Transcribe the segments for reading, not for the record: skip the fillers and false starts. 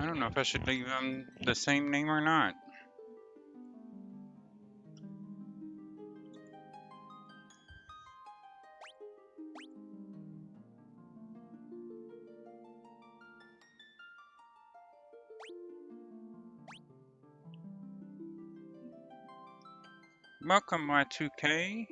I don't know if I should leave them the same name or not. Welcome, Y2K.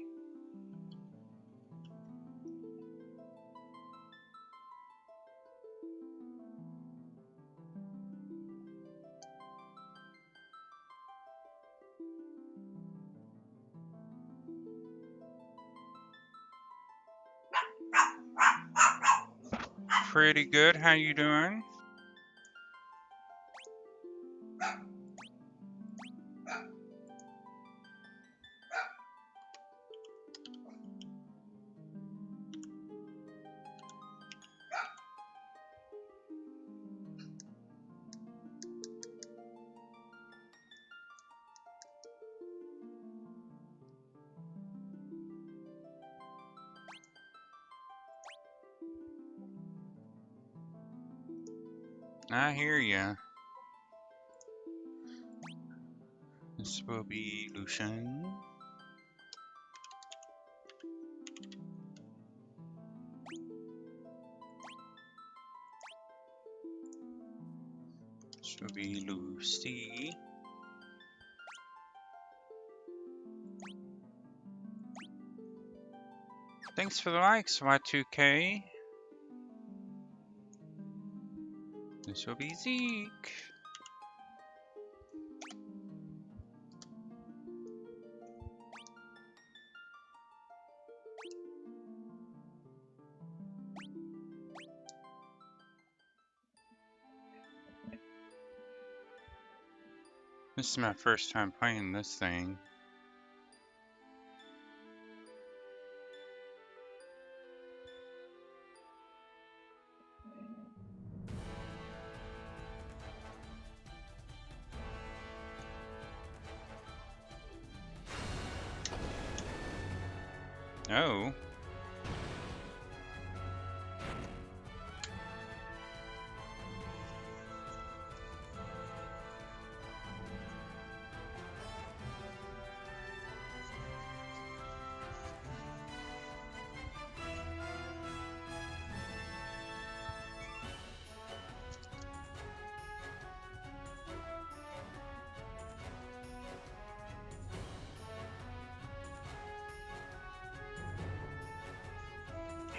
Pretty good. How you doing? I hear ya. This will be Lucian. This will be Lucy. Thanks for the likes, Y2K. This will be Zeke. This is my first time playing this thing. Oh.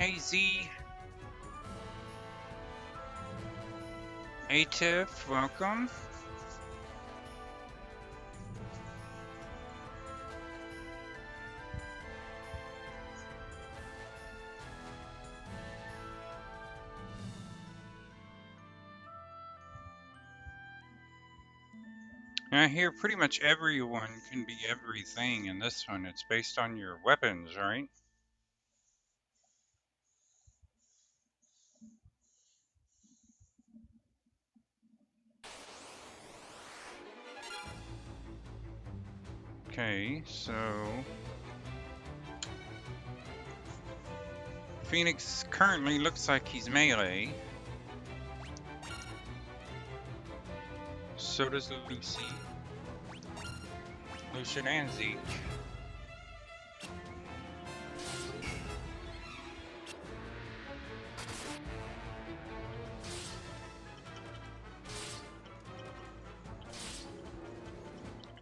Hey Z. Atif, welcome. I hear pretty much everyone can be everything in this one. It's based on your weapons, right? Okay, so Phoenix currently looks like he's melee. So does Lucy. Lucian and Zeke.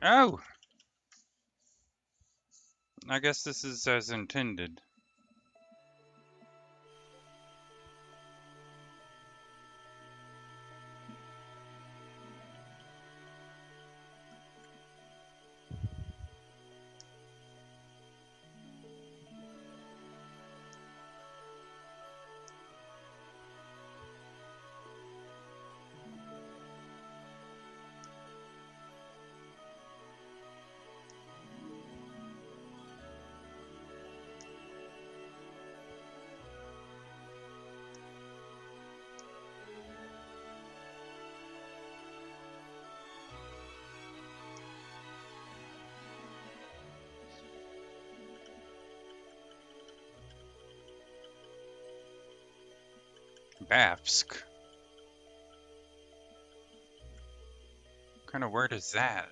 Oh! I guess this is as intended. Bafsk. What kind of word is that?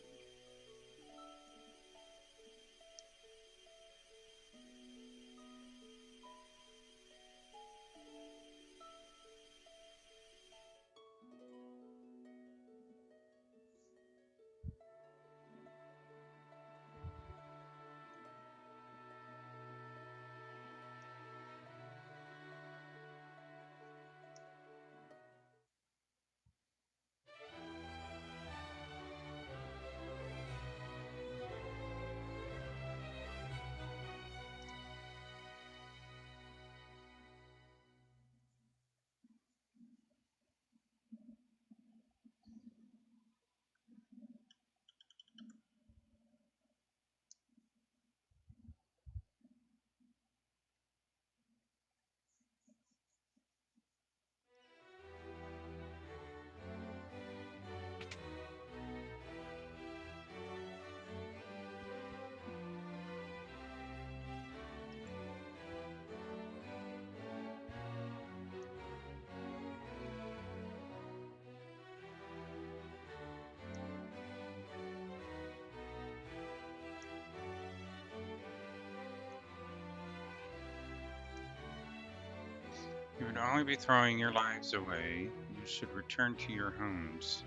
You would only be throwing your lives away. You should return to your homes.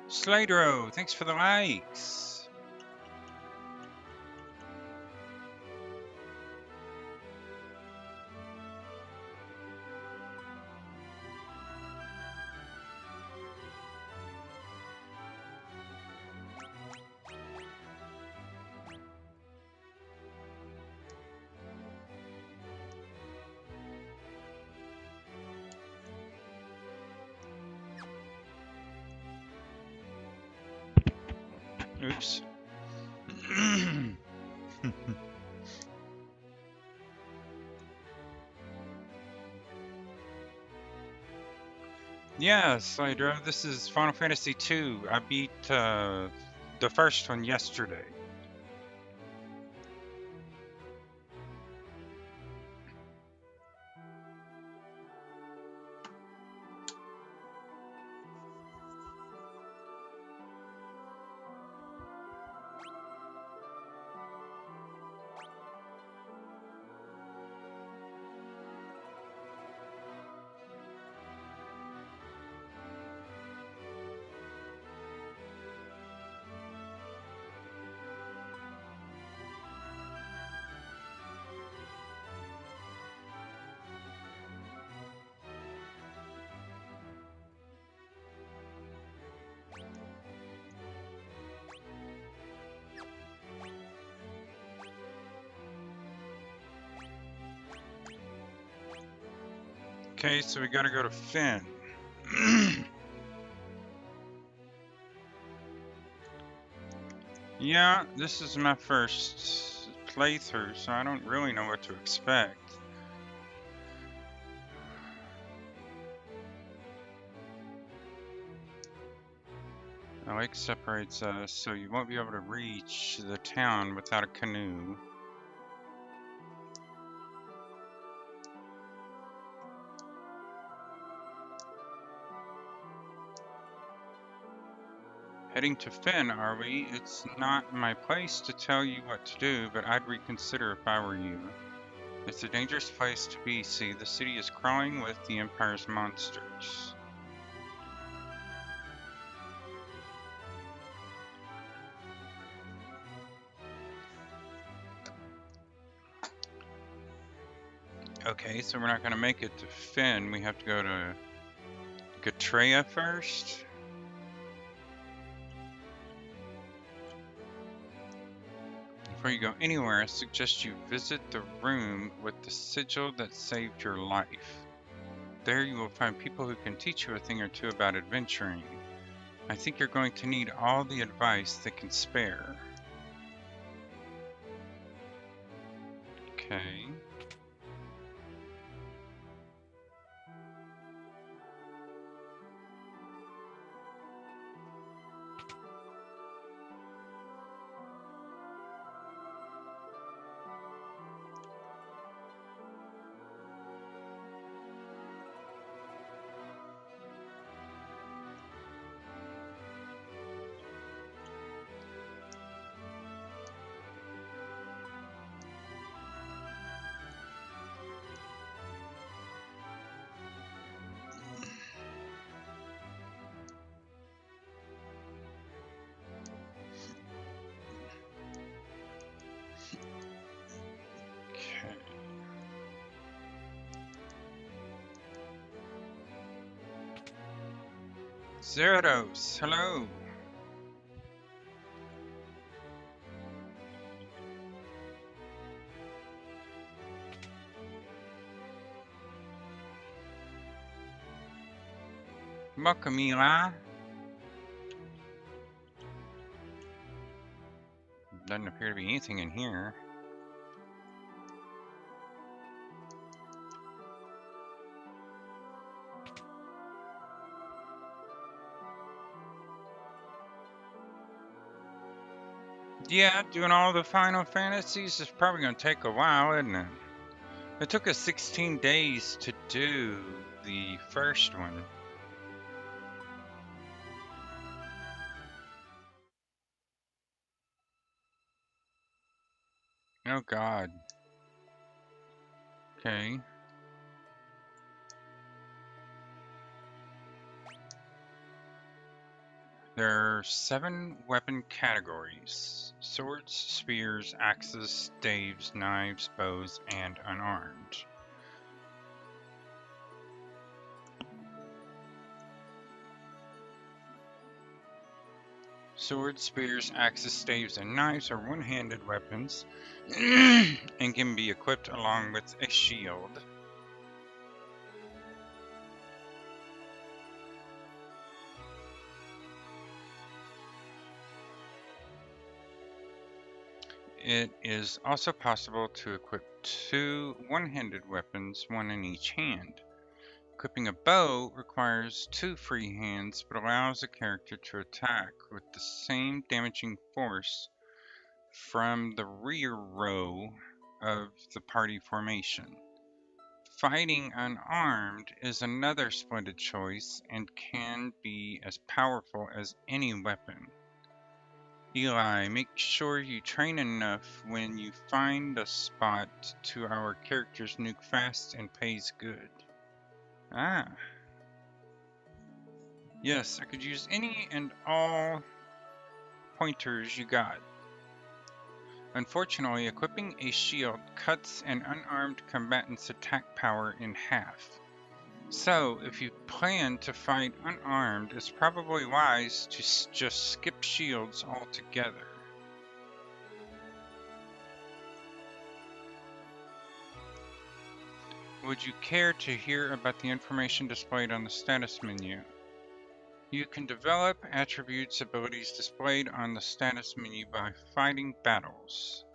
Slidero, thanks for the likes. Oops. Yeah, Slidero, this is Final Fantasy II. I beat the first one yesterday. Okay, so we gotta go to Finn. Yeah, this is my first playthrough, so I don't really know what to expect. The lake separates us, so you won't be able to reach the town without a canoe. Heading to Finn, are we? It's not my place to tell you what to do, but I'd reconsider if I were you. It's a dangerous place to be. See, the city is crawling with the Empire's monsters. Okay, so we're not going to make it to Finn. We have to go to Gatrea first. Before you go anywhere, I suggest you visit the room with the sigil that saved your life. There you will find people who can teach you a thing or two about adventuring. I think you're going to need all the advice they can spare. Okay. Okay. Zerados, hello. Welcome, Eli. Doesn't appear to be anything in here. Yeah, doing all the Final Fantasies is probably going to take a while, isn't it? It took us 16 days to do the first one. Oh god. Okay. There are 7 weapon categories: swords, spears, axes, staves, knives, bows, and unarmed. Swords, spears, axes, staves, and knives are one-handed weapons and can be equipped along with a shield. It is also possible to equip 2 one-handed weapons, one in each hand. Equipping a bow requires 2 free hands, but allows a character to attack with the same damaging force from the rear row of the party formation. Fighting unarmed is another splendid choice and can be as powerful as any weapon. Eli, make sure you train enough when you find a spot to our characters nuke fast and pays good. Ah. Yes, I could use any and all pointers you got. Unfortunately, equipping a shield cuts an unarmed combatant's attack power in half. So, if you plan to fight unarmed, it's probably wise to just skip shields altogether. Would you care to hear about the information displayed on the status menu? You can develop attributes abilities displayed on the status menu by fighting battles.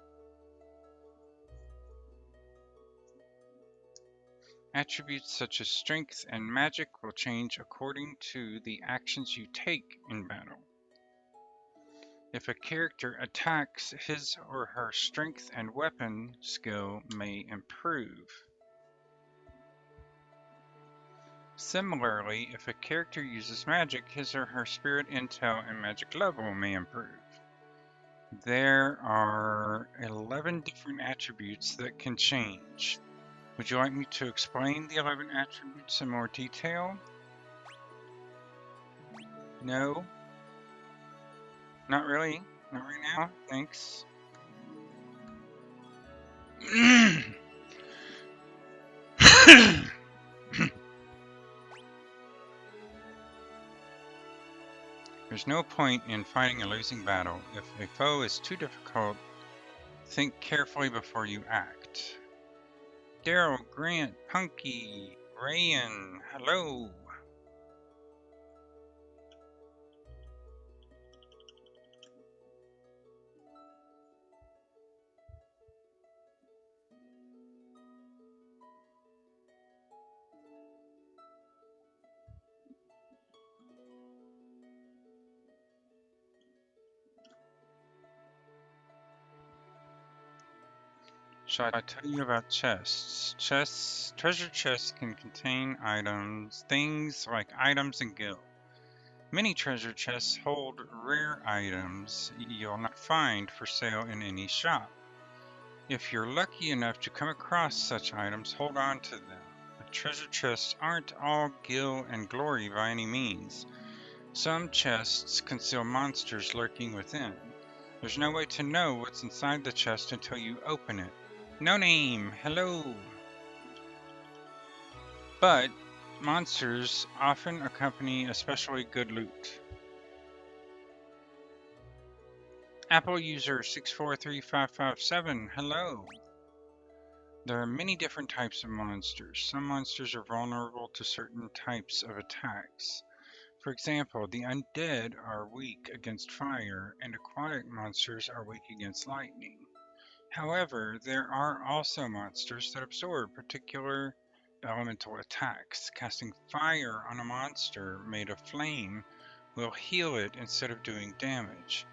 Attributes such as strength and magic will change according to the actions you take in battle. If a character attacks, his or her strength and weapon skill may improve. Similarly, if a character uses magic, his or her spirit, intel, and magic level may improve. There are 11 different attributes that can change. Would you like me to explain the 11 attributes in more detail? No? Not really? Not right now? Thanks. There's no point in fighting a losing battle. If a foe is too difficult, think carefully before you act. Daryl, Grant, Punky, Rayan, hello. Shall I tell you about chests? Treasure chests can contain items, things like items and gil. Many treasure chests hold rare items you'll not find for sale in any shop. If you're lucky enough to come across such items, hold on to them. The treasure chests aren't all gil and glory by any means. Some chests conceal monsters lurking within. There's no way to know what's inside the chest until you open it. No name, hello. But monsters often accompany especially good loot. Apple user 643557, hello. There are many different types of monsters. Some monsters are vulnerable to certain types of attacks. For example, the undead are weak against fire, and aquatic monsters are weak against lightning. However, there are also monsters that absorb particular elemental attacks. Casting fire on a monster made of flame will heal it instead of doing damage.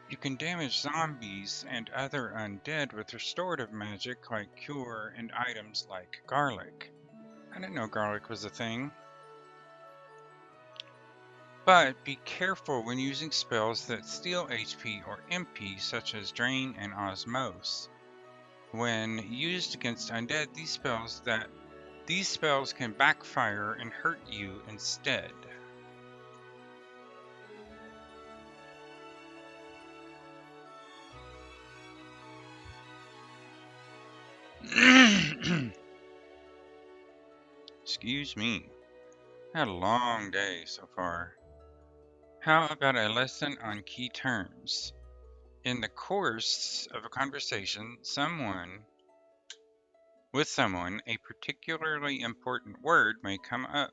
You can damage zombies and other undead with restorative magic like cure and items like garlic. I didn't know garlic was a thing. But be careful when using spells that steal HP or MP, such as Drain and Osmose. When used against undead, these spells can backfire and hurt you instead. Excuse me. I had a long day so far. How about a lesson on key terms? In the course of a conversation, with someone, a particularly important word may come up.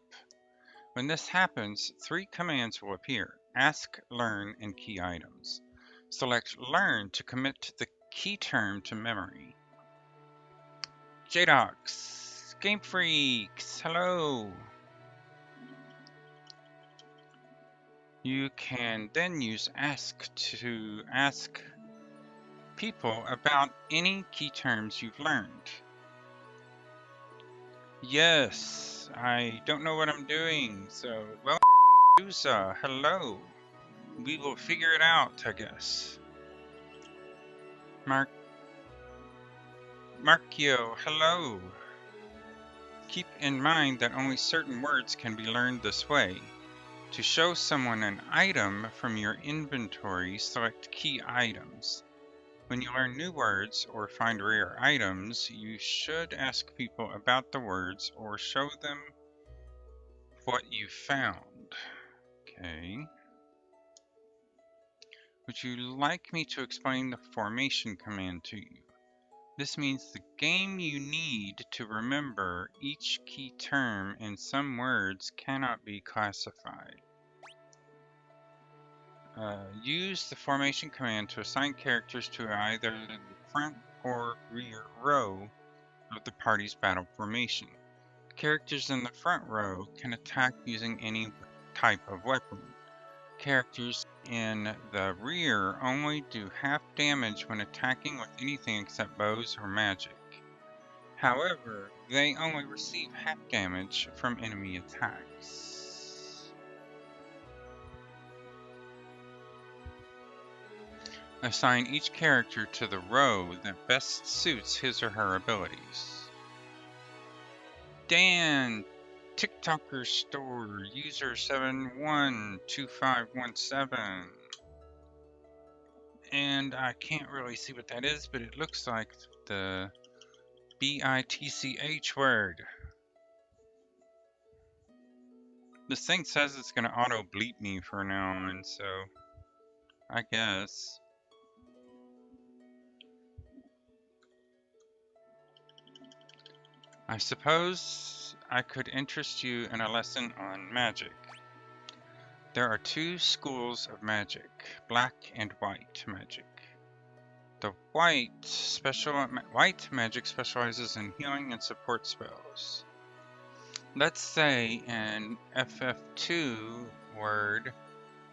When this happens, 3 commands will appear: ask, learn, and key items. Select learn to commit the key term to memory. JDocs, Game Freaks, hello! You can then use ask to ask people about any key terms you've learned. Yes, I don't know what I'm doing, so well, hello. We will figure it out, I guess. Markio, hello. Keep in mind that only certain words can be learned this way. To show someone an item from your inventory, select key items. When you learn new words or find rare items, you should ask people about the words or show them what you found. Okay. Would you like me to explain the formation command to you? This means the game you need to remember each key term, and some words cannot be classified. Use the formation command to assign characters to either the front or rear row of the party's battle formation. Characters in the front row can attack using any type of weapon. Characters in the rear only do half damage when attacking with anything except bows or magic. However, they only receive half damage from enemy attacks. Assign each character to the row that best suits his or her abilities. Dan, TikToker store, user 712517. And I can't really see what that is, but it looks like the BITCH word. This thing says it's gonna auto bleep me for now on, so I guess. I suppose I could interest you in a lesson on magic. There are two schools of magic, black and white magic. The white magic specializes in healing and support spells. Let's say an FF2 word,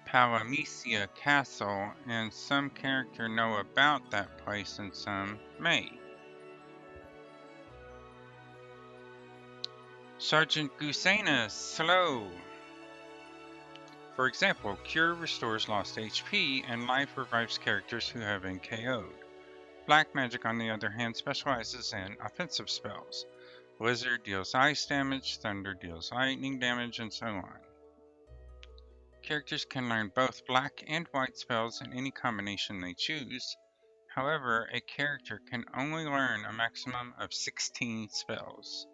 Palamecia Castle, and some character know about that place and some may. Sergeant Gusanus, hello! For example, Cure restores lost HP, and Life revives characters who have been KO'd. Black magic, on the other hand, specializes in offensive spells. Blizzard deals ice damage, Thunder deals lightning damage, and so on. Characters can learn both black and white spells in any combination they choose. However, a character can only learn a maximum of 16 spells.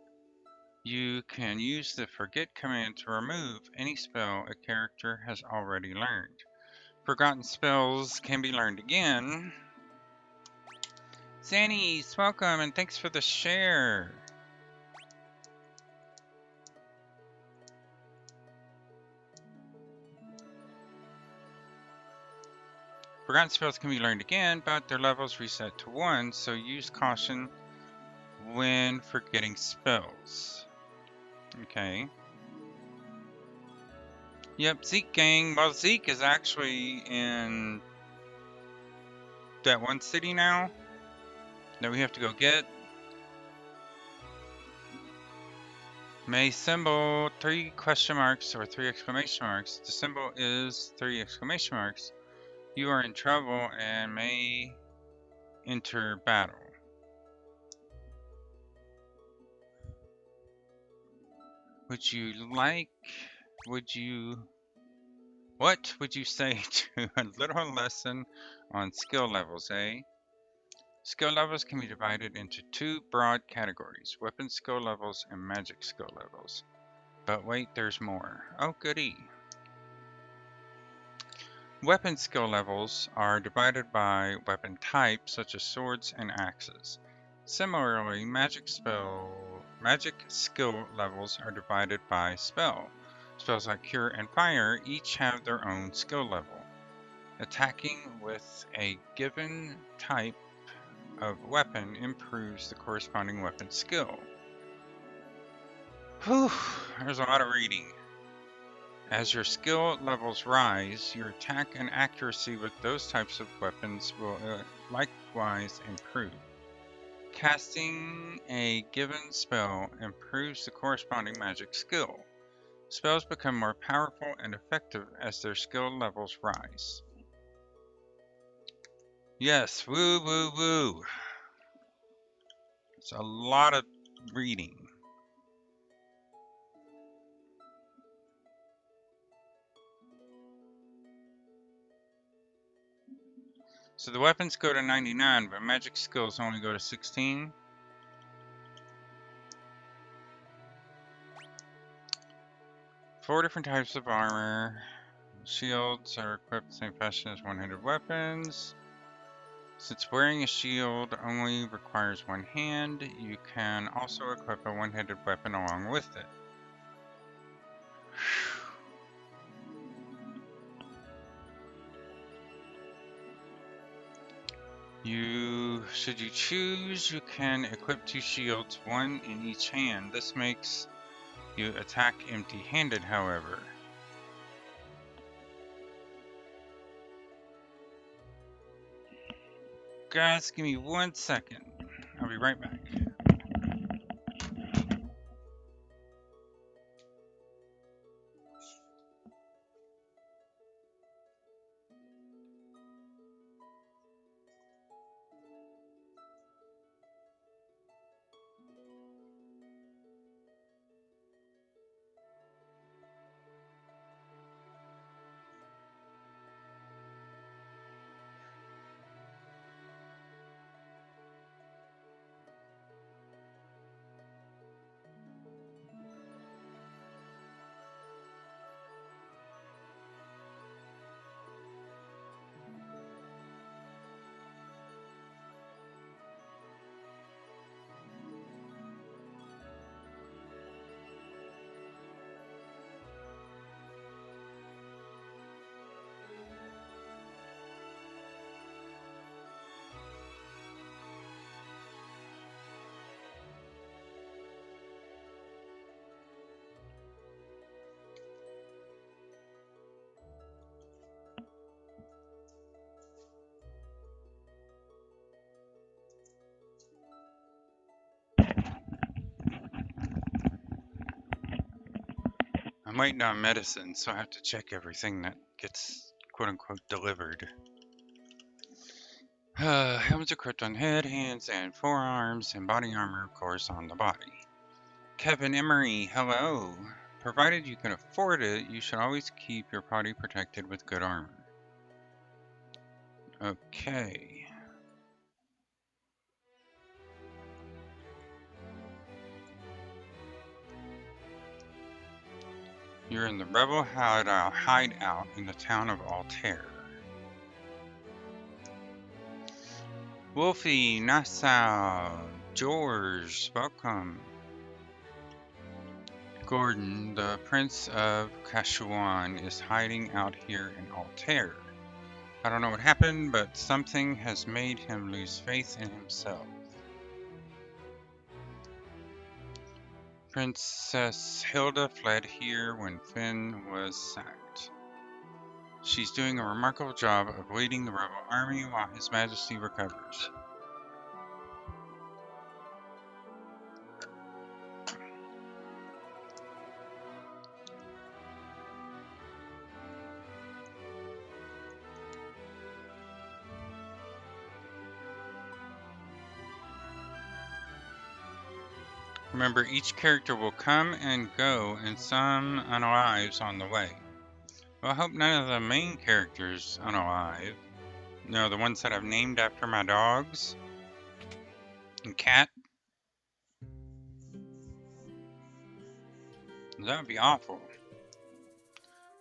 You can use the Forget command to remove any spell a character has already learned. Forgotten spells can be learned again. Zannies, welcome and thanks for the share. Forgotten spells can be learned again, but their levels reset to 1, so use caution when forgetting spells. Okay. Yep, Zeke gang. Well, Zeke is actually in that one city now that we have to go get. May symbol 3 question marks or 3 exclamation marks. The symbol is 3 exclamation marks. You are in trouble and may enter battle. What would you say to a little lesson on skill levels, eh? Skill levels can be divided into 2 broad categories, weapon skill levels and magic skill levels. But wait, there's more. Oh, goody. Weapon skill levels are divided by weapon type, such as swords and axes. Similarly, magic skill levels are divided by spell. Spells like Cure and Fire each have their own skill level. Attacking with a given type of weapon improves the corresponding weapon skill. Whew, there's a lot of reading. As your skill levels rise, your attack and accuracy with those types of weapons will likewise improve. Casting a given spell improves the corresponding magic skill. Spells become more powerful and effective as their skill levels rise. Yes, woo woo woo. It's a lot of reading. So the weapons go to 99, but magic skills only go to 16. Four different types of armor. Shields are equipped the same fashion as one-handed weapons. Since wearing a shield only requires one hand, you can also equip a one-handed weapon along with it. Should you choose, you can equip 2 shields, one in each hand. This makes you attack empty-handed, however. Guys, give me 1 second. I'll be right back. I'm waiting on medicine, so I have to check everything that gets quote-unquote delivered. Helmets equipped on head, hands, and forearms, and body armor, of course, on the body. Kevin Emery, hello. Provided you can afford it, you should always keep your body protected with good armor. Okay. You're in the rebel hideout in the town of Altair. Wolfie, Nassau, George, welcome. Gordon, the Prince of Kashuan, is hiding out here in Altair. I don't know what happened, but something has made him lose faith in himself. Princess Hilda fled here when Finn was sacked. She's doing a remarkable job of leading the rebel army while His Majesty recovers. Remember, each character will come and go, and some unalives on the way. Well, I hope none of the main characters unalive. No, the ones that I've named after my dogs and cat. That would be awful.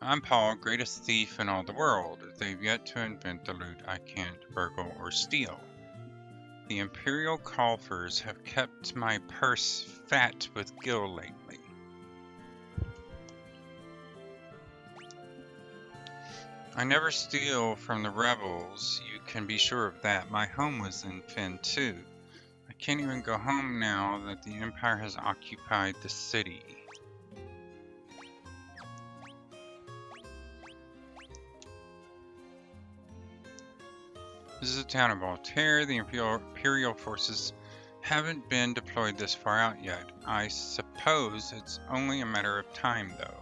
I'm Paul, greatest thief in all the world. They've yet to invent the loot I can't burgle or steal. The Imperial coffers have kept my purse fat with gil lately. I never steal from the rebels, you can be sure of that. My home was in Finn too. I can't even go home now that the Empire has occupied the city. This is the town of Altair. The Imperial forces haven't been deployed this far out yet. I suppose it's only a matter of time, though.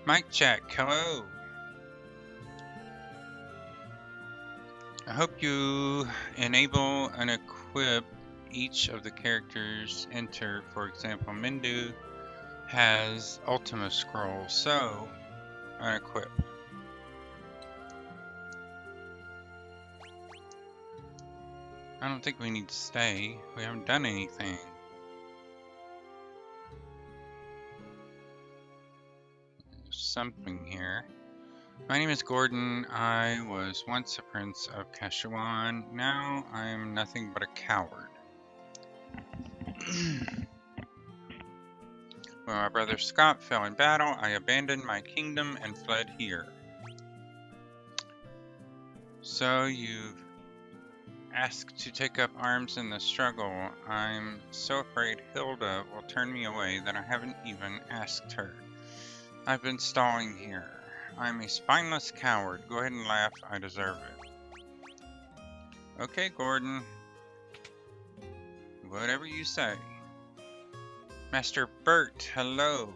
Mic check, hello. I hope you enable and equip each of the characters enter. For example, Mindu has Ultima Scroll, so unequip. I don't think we need to stay. We haven't done anything. There's something here. My name is Gordon. I was once a prince of Kashuan. Now I am nothing but a coward. When my brother Scott fell in battle, I abandoned my kingdom and fled here. So you've asked to take up arms in the struggle. I'm so afraid Hilda will turn me away that I haven't even asked her. I've been stalling here. I'm a spineless coward. Go ahead and laugh. I deserve it. Okay, Gordon. Whatever you say. Master Bert, hello.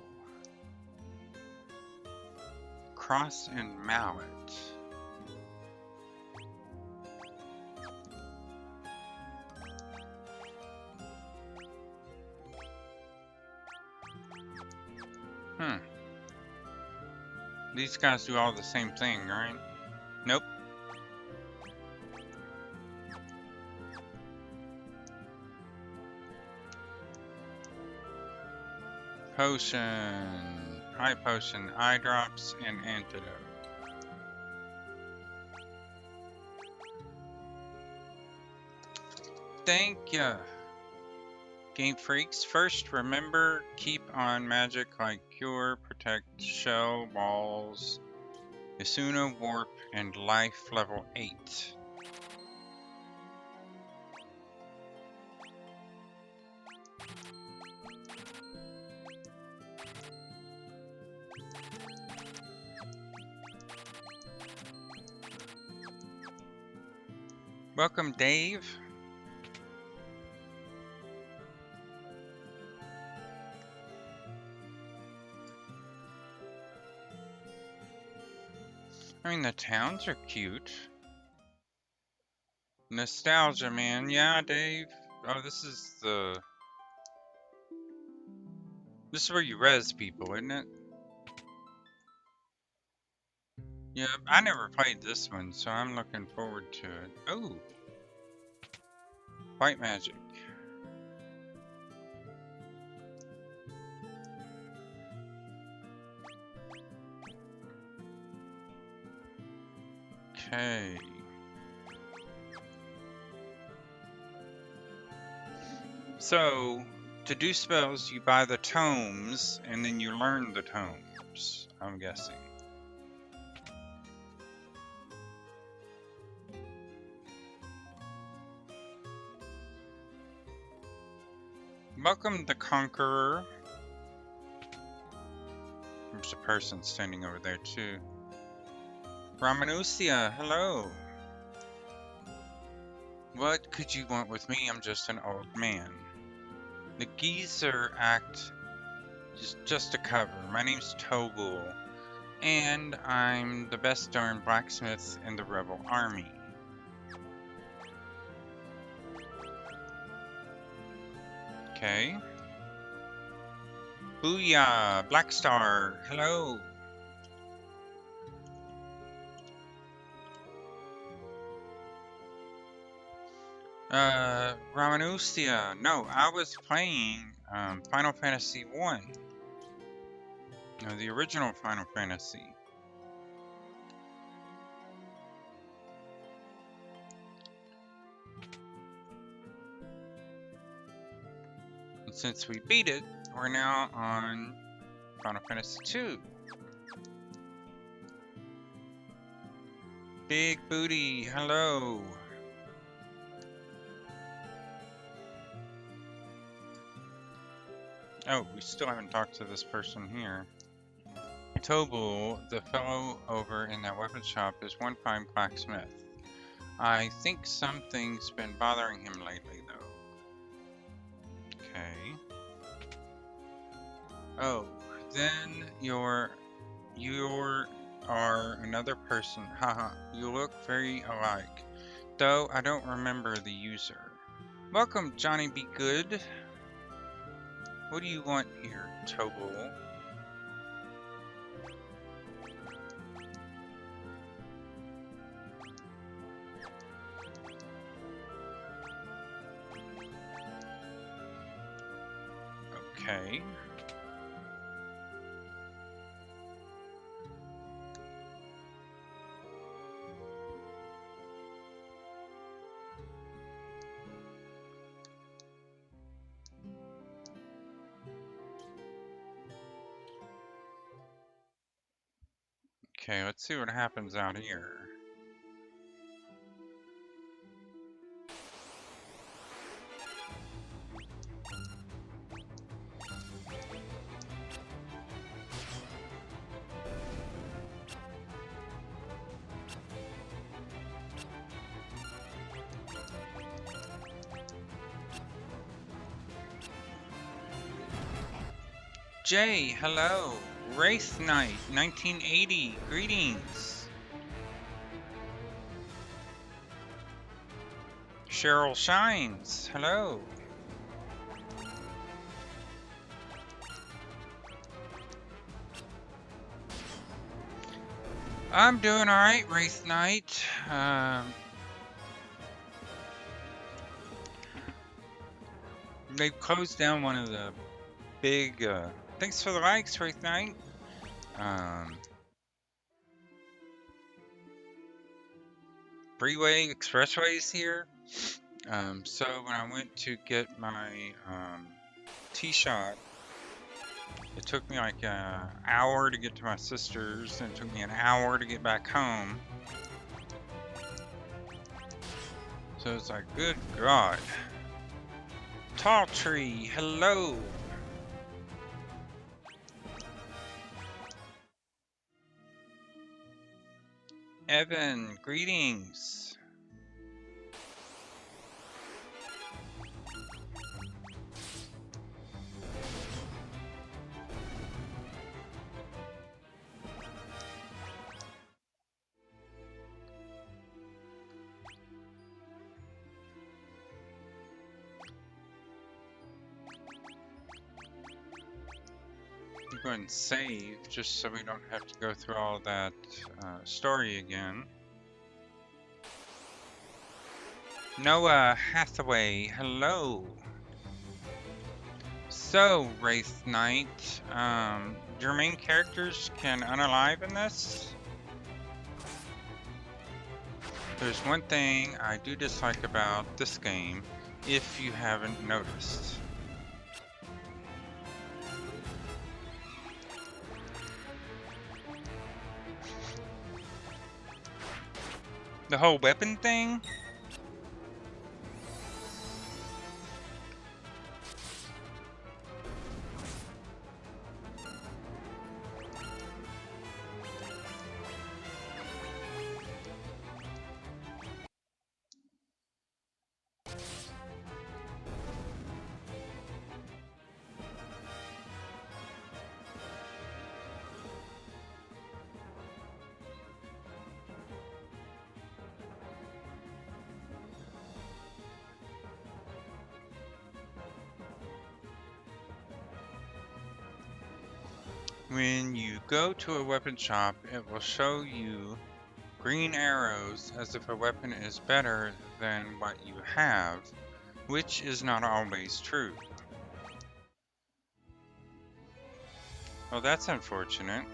Cross and mallet. These guys do all the same thing, right? Nope. Potion, high potion, eye drops, and antidote. Thank ya. Game freaks, first remember, keep on magic like Cure, Protect, Shell, Walls, Yasuna, Warp, and Life level 8. Welcome, Dave. I mean, the towns are cute. Nostalgia, man. Yeah, Dave. Oh, this is where you res people, isn't it? Yeah, I never played this one, so I'm looking forward to it. Oh, white magic. Okay. So, to do spells, you buy the tomes, and then you learn the tomes, I'm guessing. Welcome, the Conqueror. There's a person standing over there, too. Ramanusia, hello. What could you want with me? I'm just an old man. The geezer act is just a cover. My name's Togul, and I'm the best darn blacksmith in the rebel army. Okay. Booyah! Black Star, hello! Ramanusia, no, I was playing Final Fantasy 1. No, the original Final Fantasy. And since we beat it, we're now on Final Fantasy 2. Big Booty, hello! Oh, we still haven't talked to this person here. Tobul, the fellow over in that weapon shop, is one fine blacksmith. I think something's been bothering him lately, though. Okay. Oh, then you're another person. Haha, you look very alike. Though I don't remember the user. Welcome, Johnny Be Good. What do you want here, Tobul? Okay. Okay, let's see what happens out here. Jay, hello. Wraith Knight, 1980, greetings. Cheryl Shines, hello. I'm doing alright, Wraith Knight. They've closed down one of the big, thanks for the likes, Wraith Knight. Freeway expressways here. So when I went to get my T-shot, it took me like an hour to get to my sister's, and it took me an hour to get back home. So it's like, good God. Tall Tree, hello. Evan, greetings. go ahead and save, just so we don't have to go through all that story again. Noah Hathaway, hello. So, Wraith Knight, your main characters can unalive in this? There's one thing I do dislike about this game, if you haven't noticed. The whole weapon thing? When you go to a weapon shop, it will show you green arrows as if a weapon is better than what you have, which is not always true. Well, that's unfortunate.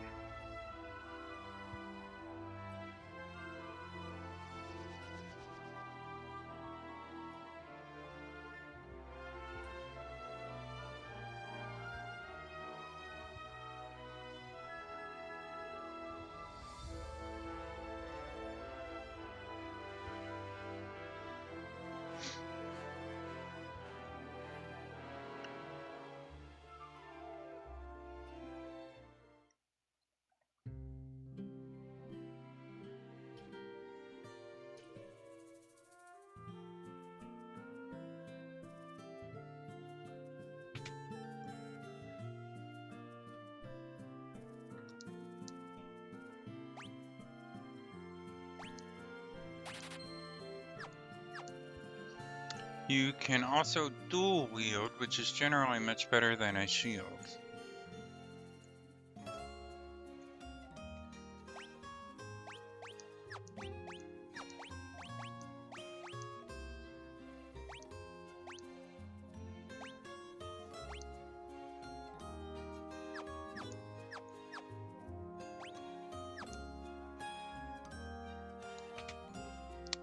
You can also dual wield, which is generally much better than a shield.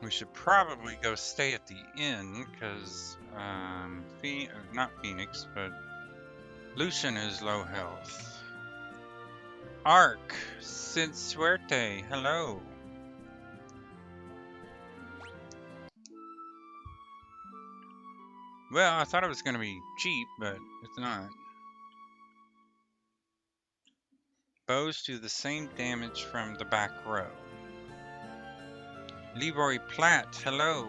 We should probably go stay at the inn, because, not Phoenix, but Lucian is low health. Ark, Sin Suerte, hello. Well, I thought it was going to be cheap, but it's not. Bows do the same damage from the back row. Leroy Platt, hello.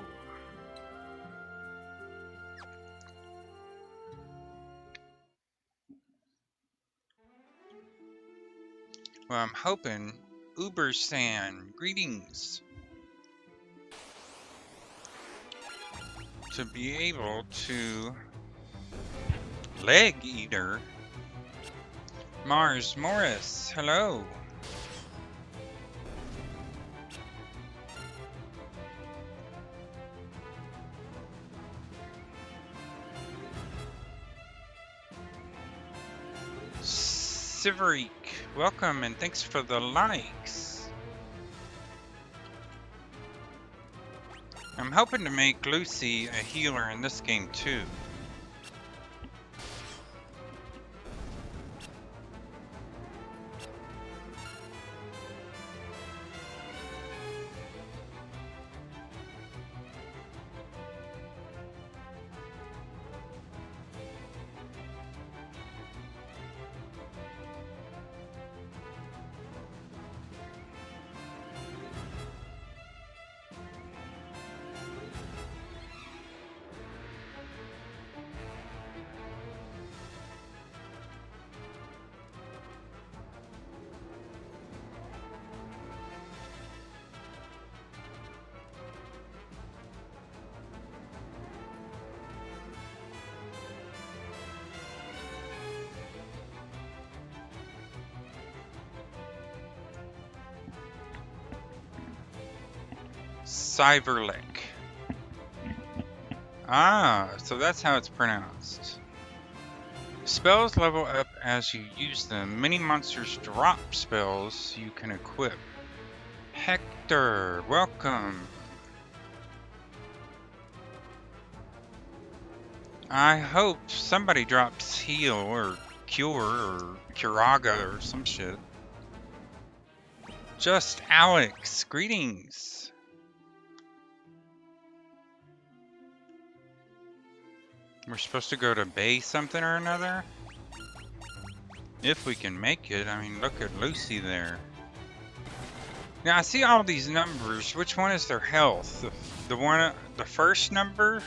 Well, I'm hoping Uber-san, greetings, to be able to leg eater. Mars Morris, hello. Siverik, welcome and thanks for the likes. I'm hoping to make Lucy a healer in this game too. Cyberlick. Ah, so that's how it's pronounced. Spells level up as you use them. Many monsters drop spells you can equip. Hector, welcome. I hope somebody drops heal or cure or curaga or some shit. Just Alex, greetings. We're supposed to go to Bay something or another? If we can make it. I mean, look at Lucy there. Now I see all these numbers. Which one is their health? The first number?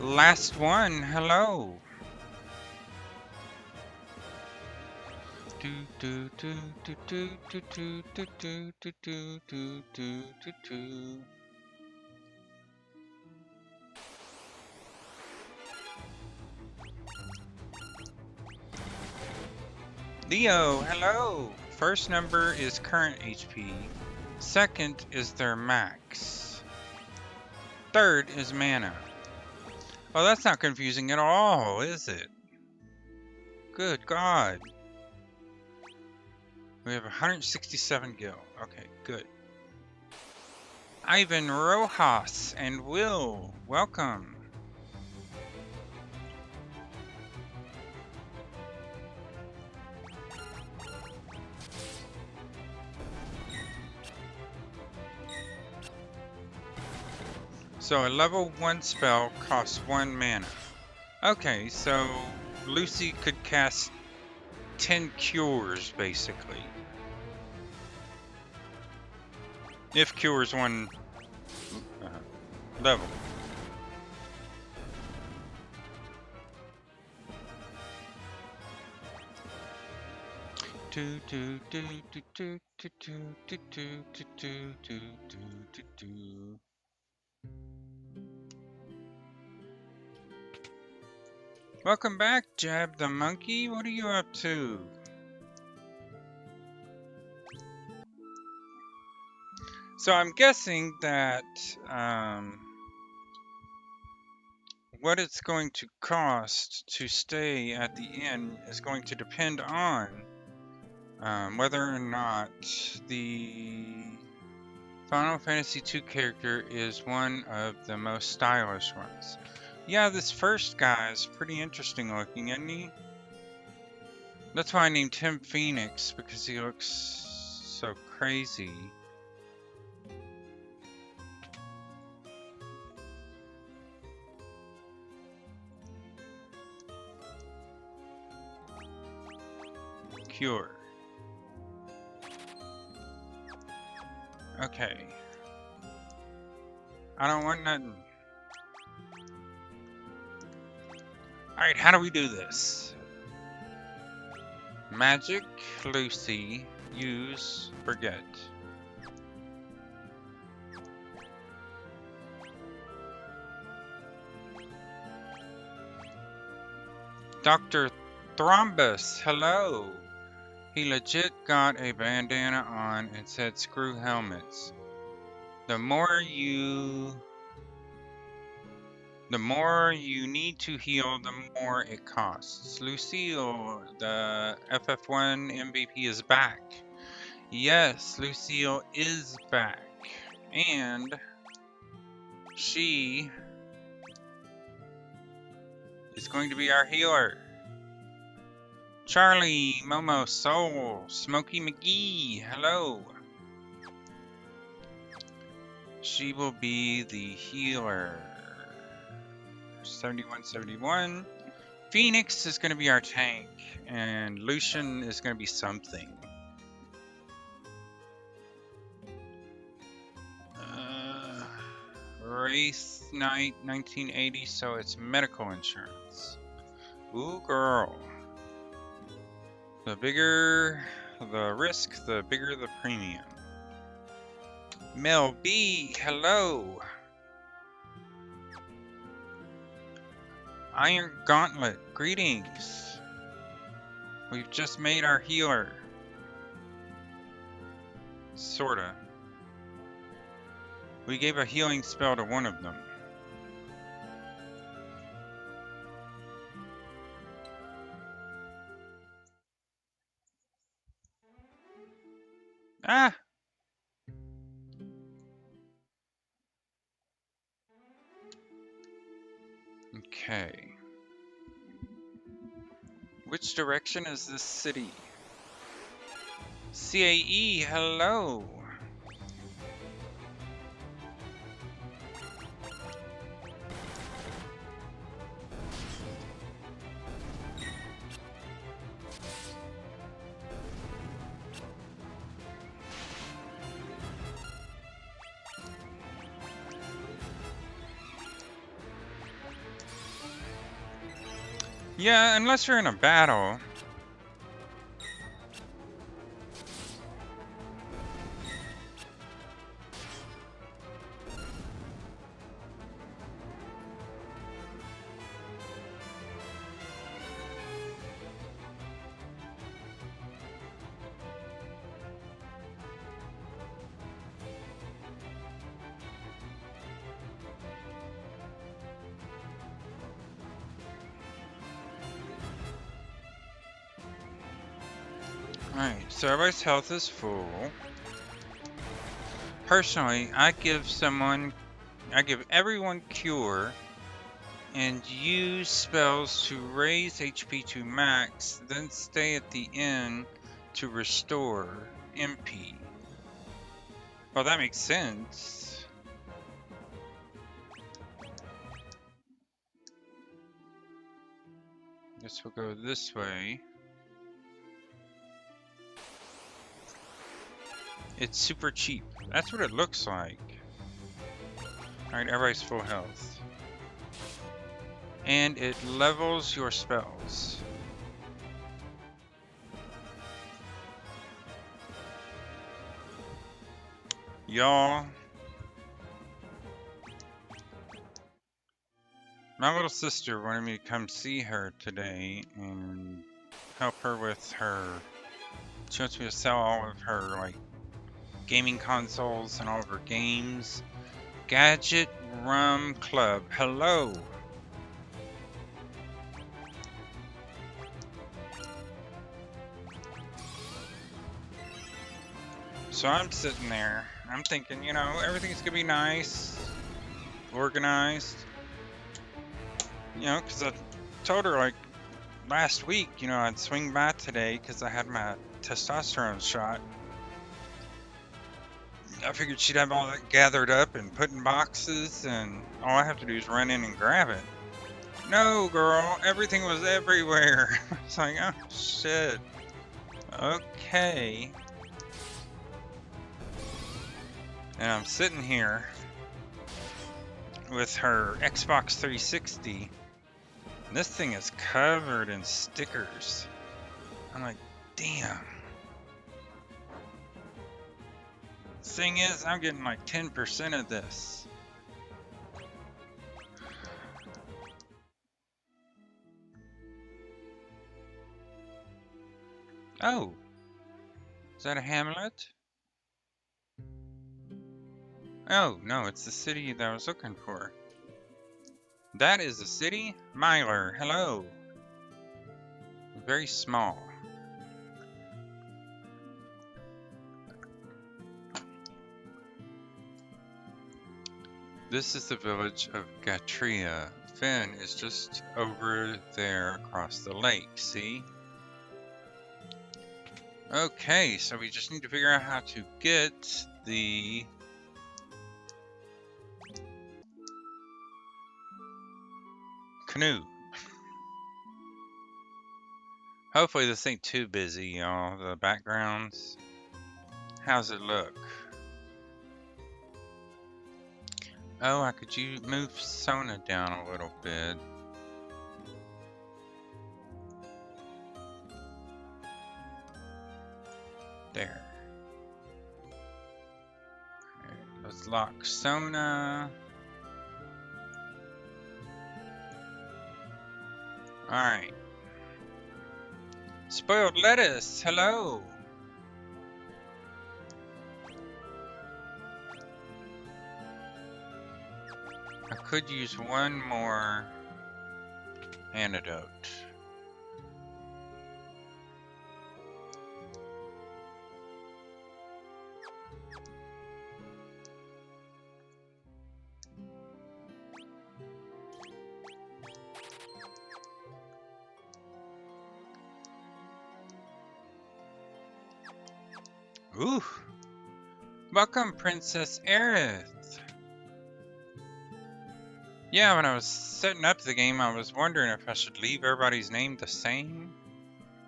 Last one, hello. Leo, hello. First number is current HP. Second is their max. Third is mana. Oh, that's not confusing at all, is it? Good God. We have 167 gil. Okay, good. Ivan Rojas and Will, welcome. So a level 1 spell costs 1 mana. Okay, so Lucy could cast 10 cures, basically. If cures 1 level. Welcome back, Jab the Monkey. What are you up to? So I'm guessing that what it's going to cost to stay at the inn is going to depend on whether or not the Final Fantasy II character is one of the most stylish ones. Yeah, this first guy is pretty interesting looking, isn't he? That's why I named him Phoenix, because he looks so crazy. Cure. Okay. I don't want nothing. Alright, how do we do this? Magic, Lucy, use, forget. Dr. Thrombus, hello. He legit got a bandana on and said screw helmets. The more you need to heal, the more it costs. Lucille, the FF1 MVP is back. Yes, Lucille is back. And she is going to be our healer. Charlie, Momo, Soul, Smokey McGee, hello. She will be the healer. 7171. Phoenix is going to be our tank, and Lucian is going to be something. Race Night 1980, so it's medical insurance. Ooh, girl. The bigger the risk, the bigger the premium. Mel B, hello. Iron Gauntlet, greetings. We've just made our healer. Sorta. We gave a healing spell to one of them. Ah! Okay. Which direction is this city? CAE, hello! Yeah, unless you're in a battle. Alright, so everybody's health is full. Personally, I give everyone cure and use spells to raise HP to max, then stay at the end to restore MP. Well, that makes sense. Guess we'll go this way. It's super cheap. That's what it looks like. Alright, everybody's full health. And it levels your spells. Y'all, my little sister wanted me to come see her today and help her with her. She wants me to sell all of her like gaming consoles and all of her games. Gadget Rum Club, hello. So I'm sitting there, I'm thinking, you know, everything's gonna be nice, organized. You know, because I told her, like, last week, you know, I'd swing by today because I had my testosterone shot. I figured she'd have all that gathered up and put in boxes, and all I have to do is run in and grab it. No, girl, everything was everywhere. It's like, oh, shit. Okay. And I'm sitting here with her Xbox 360. And this thing is covered in stickers. I'm like, damn. Thing is, I'm getting like 10% of this. Oh. Is that a hamlet? Oh, no, it's the city that I was looking for. That is the city? Myler, hello. Very small. This is the village of Gatria. Finn is just over there across the lake, see? Okay, so we just need to figure out how to get the canoe. Hopefully this ain't too busy, y'all. The backgrounds. How's it look? Oh, could you move Sona down a little bit? There. Alright, let's lock Sona. Alright. Spoiled lettuce, hello. I could use one more antidote. Ooh. Welcome, Princess Aerith. Yeah, when I was setting up the game, I was wondering if I should leave everybody's name the same.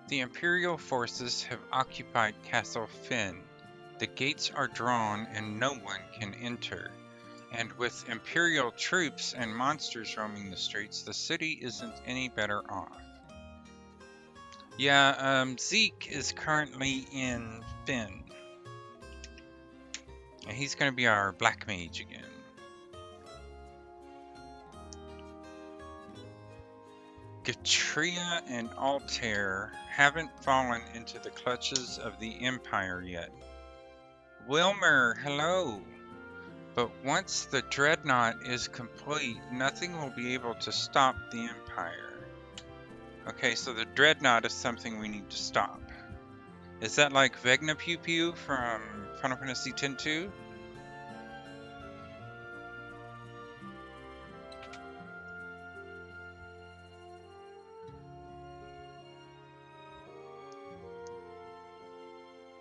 The Imperial forces have occupied Castle Finn. The gates are drawn and no one can enter. And with Imperial troops and monsters roaming the streets, the city isn't any better off. Yeah, Zeke is currently in Finn. And he's gonna be our Black Mage again. Gatria and Altair haven't fallen into the clutches of the Empire yet. Wilmer, hello! But once the Dreadnought is complete, nothing will be able to stop the Empire. Okay, so the Dreadnought is something we need to stop. Is that like Vegna Pew Pew from Final Fantasy X-2?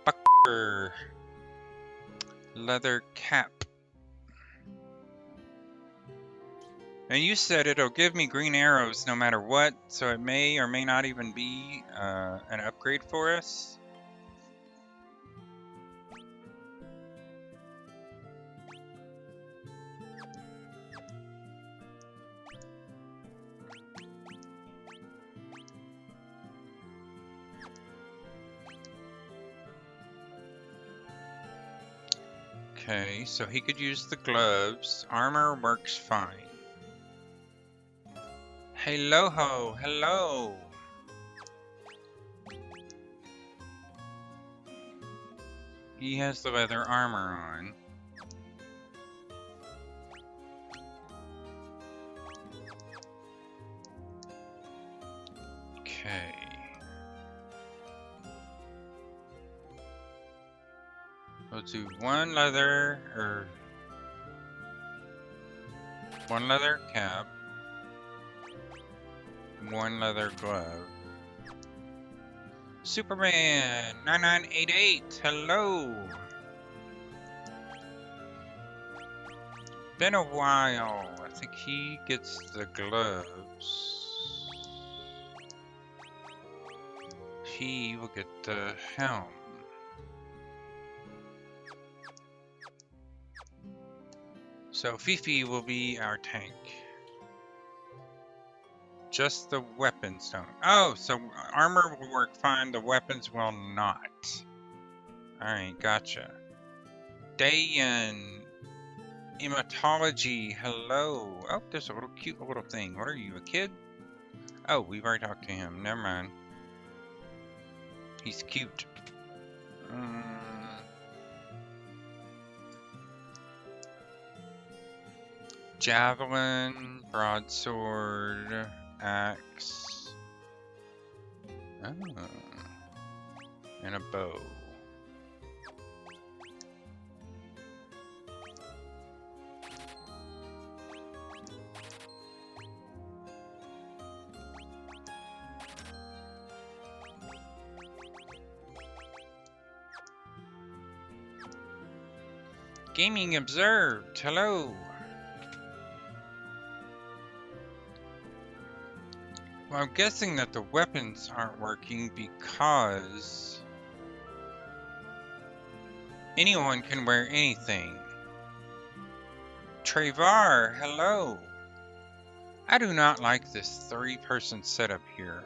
Bucker. Leather cap. And you said it'll give me green arrows no matter what, so it may or may not even be an upgrade for us. Okay, so he could use the gloves. Armor works fine. Hello ho, hello. He has the leather armor on. Okay. We'll do one leather cap, one leather glove. Superman 9988, hello. Been a while. I think he gets the gloves. He will get the helm. So Fifi will be our tank. Just the weapons don't. Oh, so armor will work fine, the weapons will not. Alright, gotcha. Dayan. Hematology, hello. Oh, there's a little cute little thing. What are you, a kid? Oh, we've already talked to him. Never mind. He's cute. Javelin, broadsword, axe. Oh. And a bow. Gaming observed, hello. Well, I'm guessing that the weapons aren't working because anyone can wear anything. Trevar, hello. I do not like this 3-person setup here.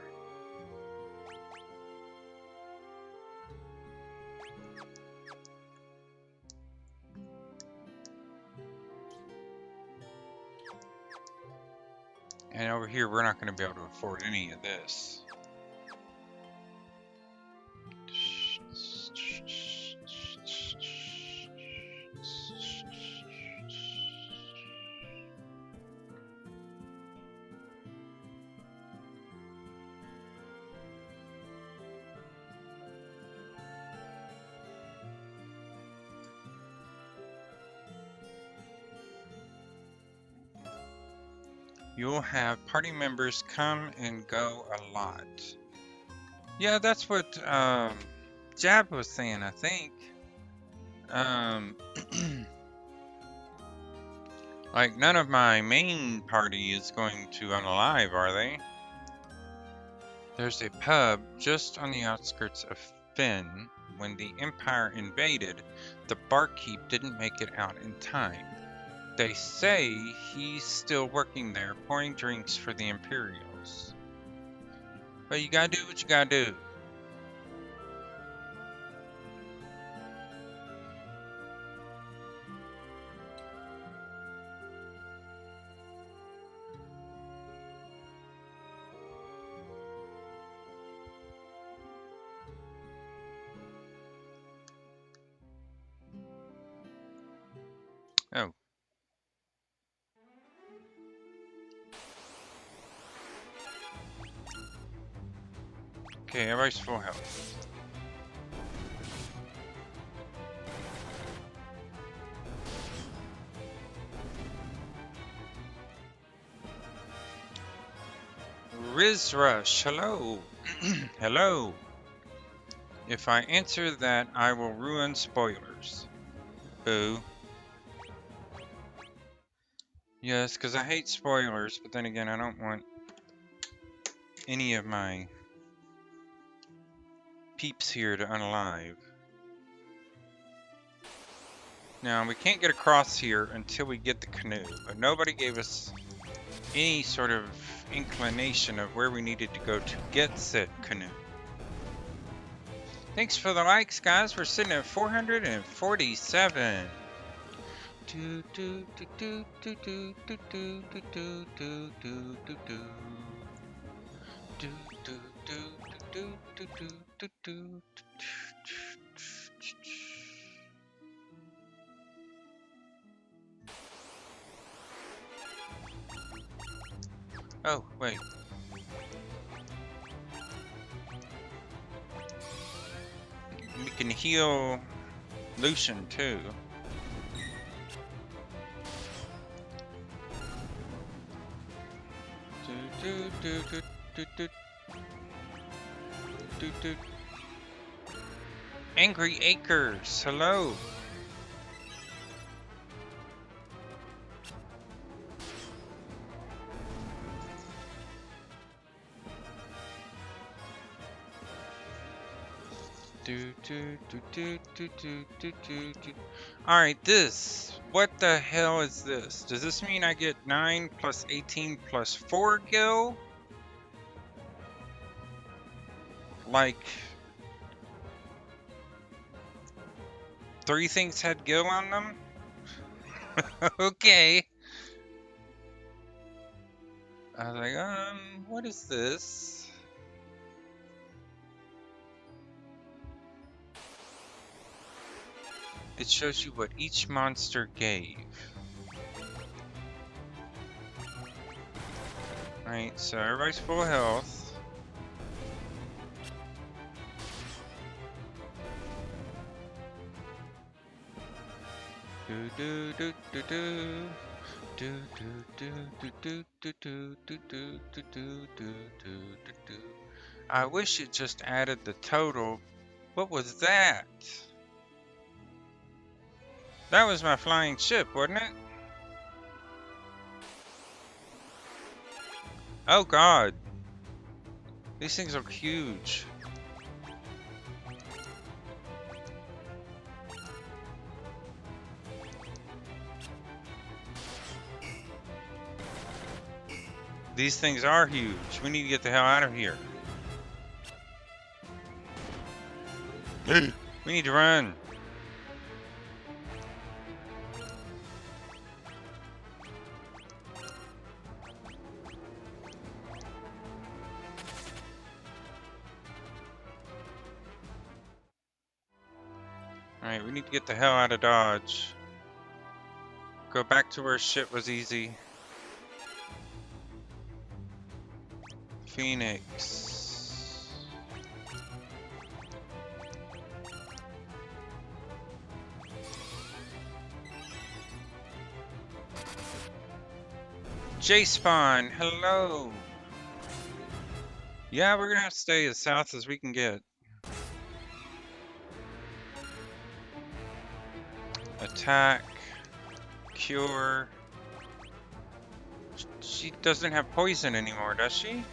And over here, we're not going to be able to afford any of this. You'll have party members come and go a lot. Yeah, that's what Jab was saying, I think. Like, none of my main party is going to unalive, are they? There's a pub just on the outskirts of Finn. When the Empire invaded, the barkeep didn't make it out in time. They say he's still working there, pouring drinks for the Imperials. But you gotta do what you gotta do. Oh. Okay, everybody's full health. Riz Rush, hello. Hello. If I answer that, I will ruin spoilers. Boo. Yes, because I hate spoilers, but then again, I don't want any of my peeps here to unalive. Now, we can't get across here until we get the canoe, but nobody gave us any sort of inclination of where we needed to go to get said canoe. Thanks for the likes, guys. We're sitting at 447. Oh, wait. We can heal Lucian too. Angry Acres, hello. Alright, this. What the hell is this? Does this mean I get 9 plus 18 plus 4 gil? Like, 3 things had gil on them? Okay. I was like, what is this? It shows you what each monster gave. Alright, so everybody's full health. I wish it just added the total. What was that? That was my flying ship, wasn't it? Oh god. These things are huge. These things are huge. We need to get the hell out of here. We need to run. Alright, we need to get the hell out of Dodge. Go back to where shit was easy. Phoenix. J-Spawn, hello! Yeah, we're gonna have to stay as south as we can get. Attack. Cure. She doesn't have poison anymore, does she?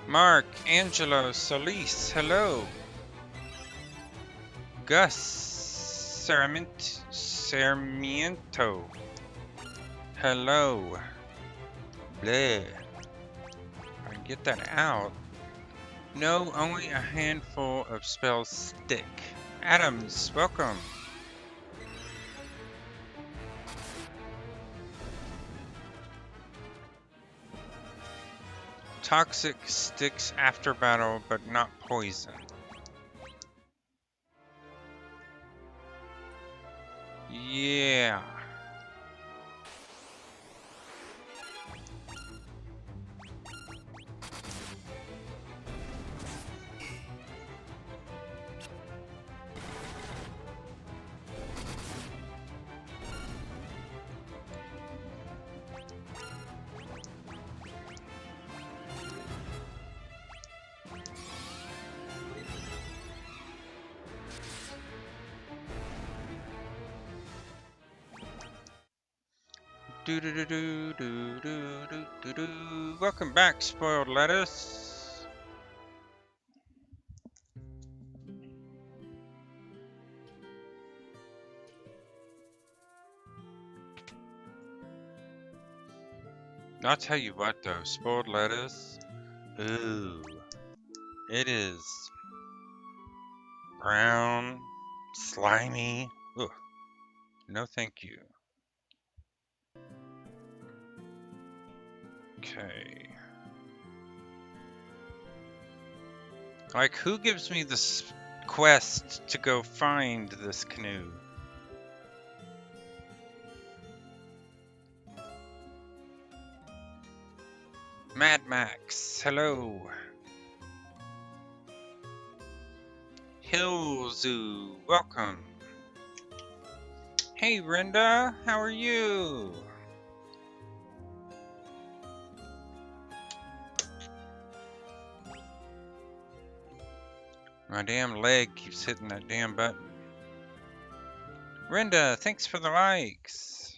Mark, Angelo, Solis, hello. Gus, Sarmiento, hello. Bleh. I can get that out. No, only a handful of spells stick. Adams, welcome. Toxic sticks after battle, but not poison. Yeah. Do do do do do do do do do. Welcome back, spoiled lettuce. I'll tell you what though, spoiled lettuce. Ooh, it is brown, slimy. Ugh. No, thank you. Okay. Like, who gives me this quest to go find this canoe? Mad Max, hello. Hill Zoo, welcome. Hey, Brenda, how are you? My damn leg keeps hitting that damn button. Brenda, thanks for the likes.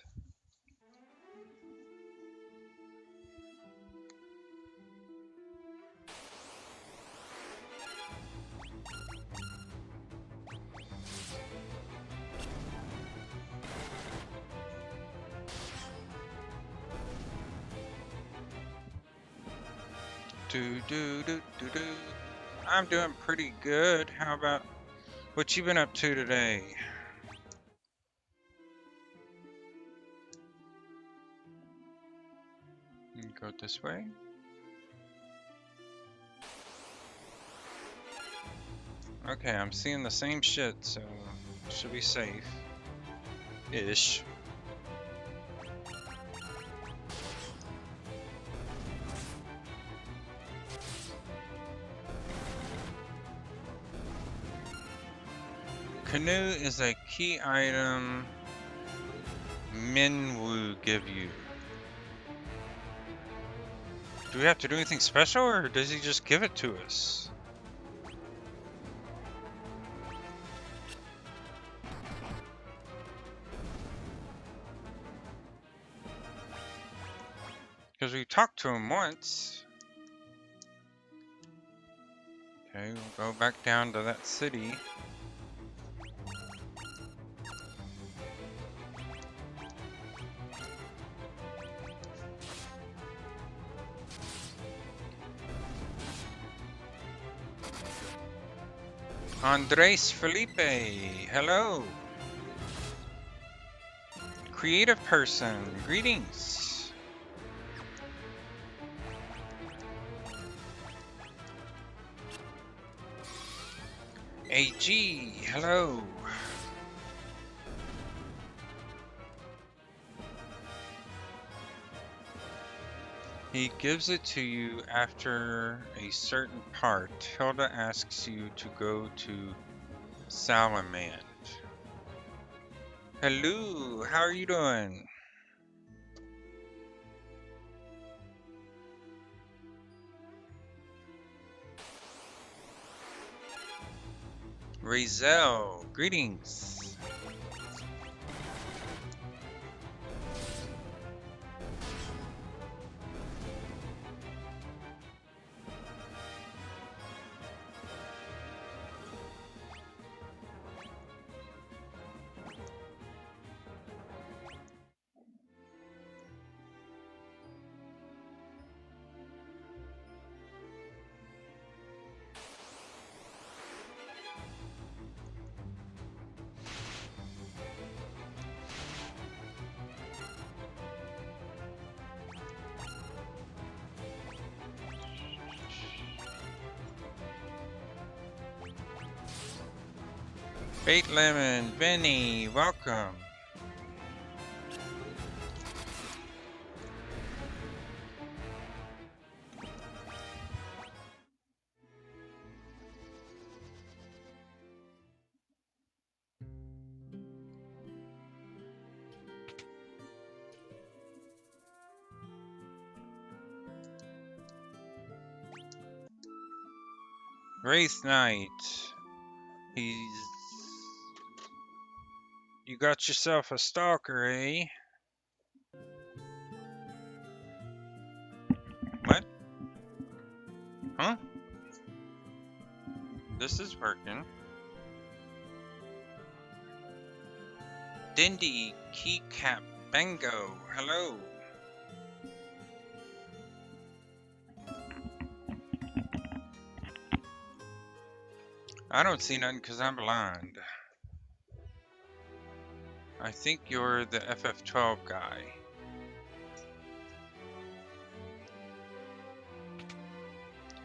Do do do do do. I'm doing pretty good. How about what you been up to today? Go this way. Okay, I'm seeing the same shit, so should be safe. Ish. Canoe is a key item Minwu give you. Do we have to do anything special, or does he just give it to us? Because we talked to him once. Okay, we'll go back down to that city. Andres Felipe, hello. Creative person, greetings. AG, hello. He gives it to you after a certain part. Hilda asks you to go to Salamand. Hello, how are you doing? Razel, greetings. Bait Lemon, Benny, welcome. Wraith Knight, he's... You got yourself a stalker, eh? What? Huh? This is working. Dindy, Keycap, Bango, hello. I don't see nothing because I'm blind. I think you're the FF12 guy.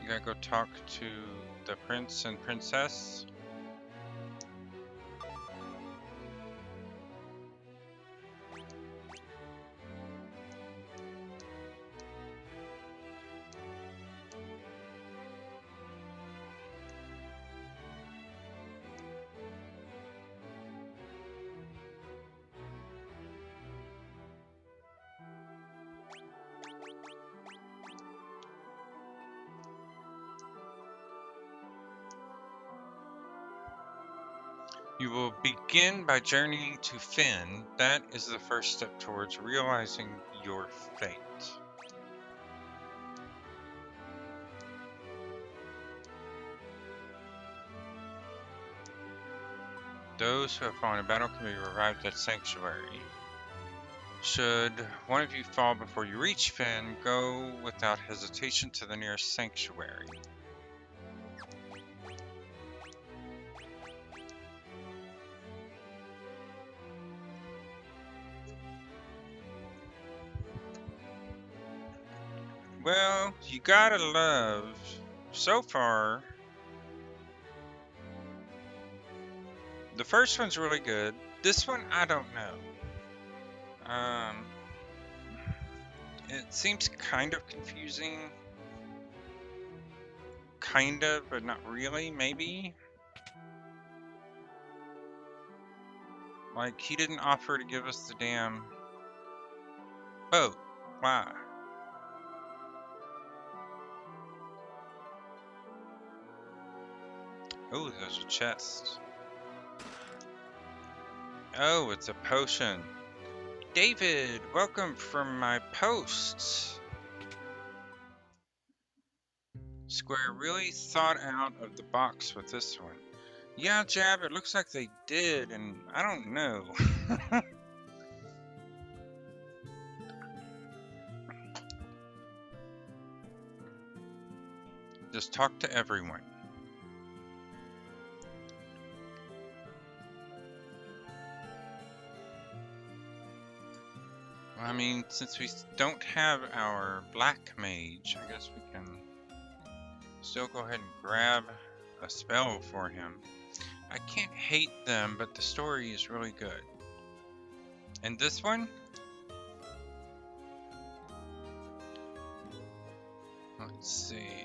You gotta go talk to the prince and princess. You will begin by journeying to Finn. That is the first step towards realizing your fate. Those who have fallen in battle can be revived at Sanctuary. Should one of you fall before you reach Finn, go without hesitation to the nearest Sanctuary. Well, you gotta love, so far, the first one's really good. This one, I don't know. It seems kind of confusing. Kind of, but not really, maybe. Like, he didn't offer to give us the damn boat. Why? Oh, there's a chest. Oh, it's a potion. David, welcome from my post. Square really thought out of the box with this one. Yeah, Jab, it looks like they did, and I don't know. Just talk to everyone. I mean, since we don't have our black mage, I guess we can still go ahead and grab a spell for him. I can't hate them, but the story is really good. And this one? Let's see.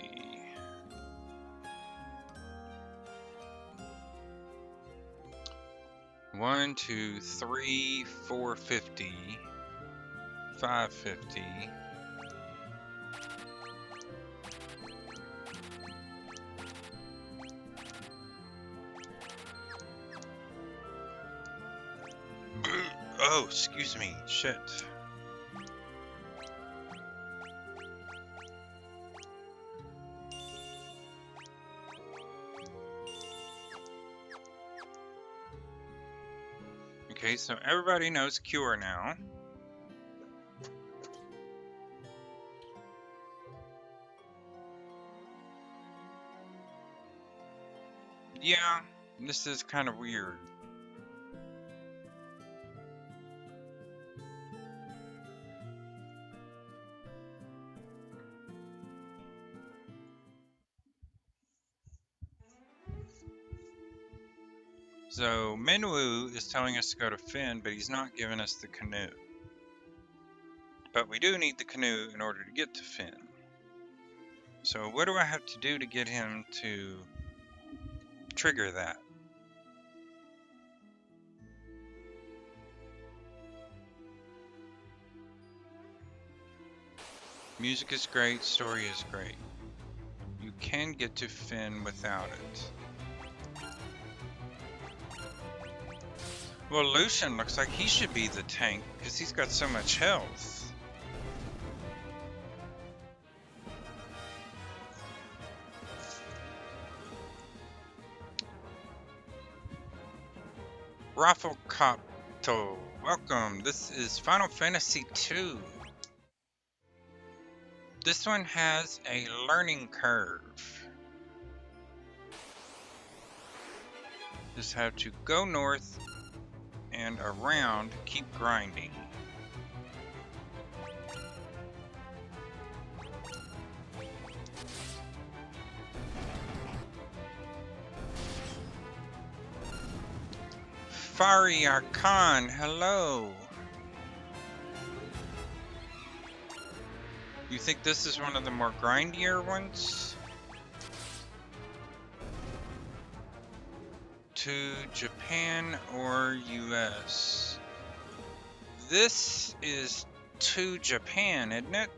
1, 2, 3, 450, 550. Oh, excuse me. Shit. Okay, so everybody knows Cure now. Yeah, this is kind of weird. So Minwoo is telling us to go to Finn, but he's not giving us the canoe. But we do need the canoe in order to get to Finn. So what do I have to do to get him to trigger that? Music is great, story is great. You can get to Finn without it. Well, Lucian looks like he should be the tank because he's got so much health. Rafflecopto, welcome. This is Final Fantasy II. This one has a learning curve. Just have to go north and around, keep grinding. Fari Arkan, hello. You think this is one of the more grindier ones? To Japan or US? This is to Japan, isn't it?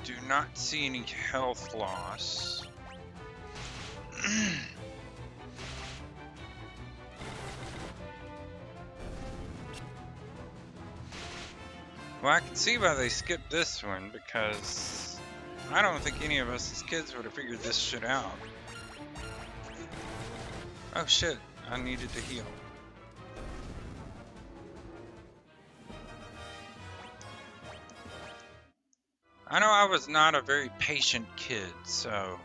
Do not see any health loss. Well, I can see why they skipped this one, because I don't think any of us as kids would have figured this shit out. Oh shit, I needed to heal. I know I was not a very patient kid, so...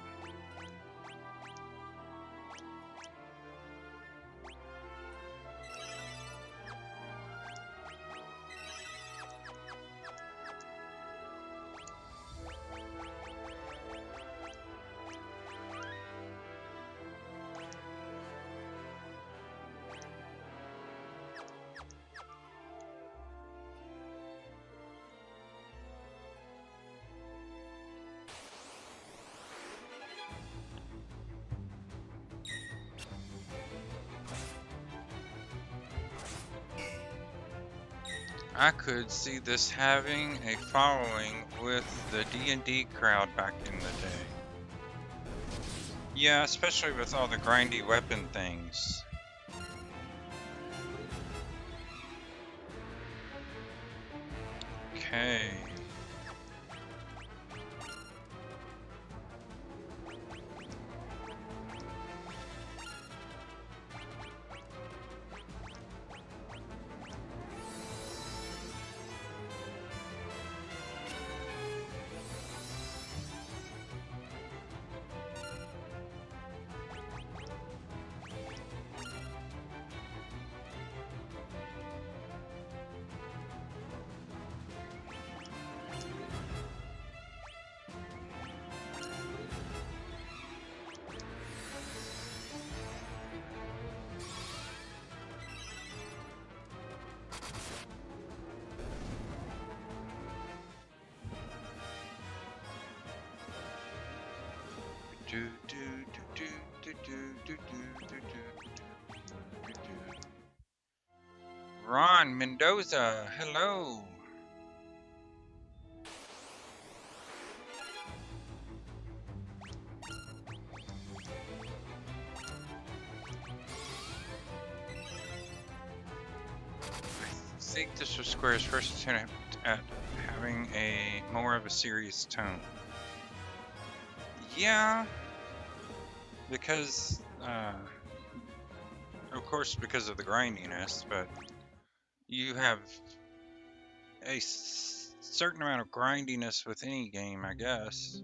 I could see this having a following with the D&D crowd back in the day. Yeah, especially with all the grindy weapon things. Okay. Ron Mendoza, hello. I think this was Square's first attempt at having a more of a serious tone. Yeah, because of course because of the grindiness, but you have a certain amount of grindiness with any game, I guess.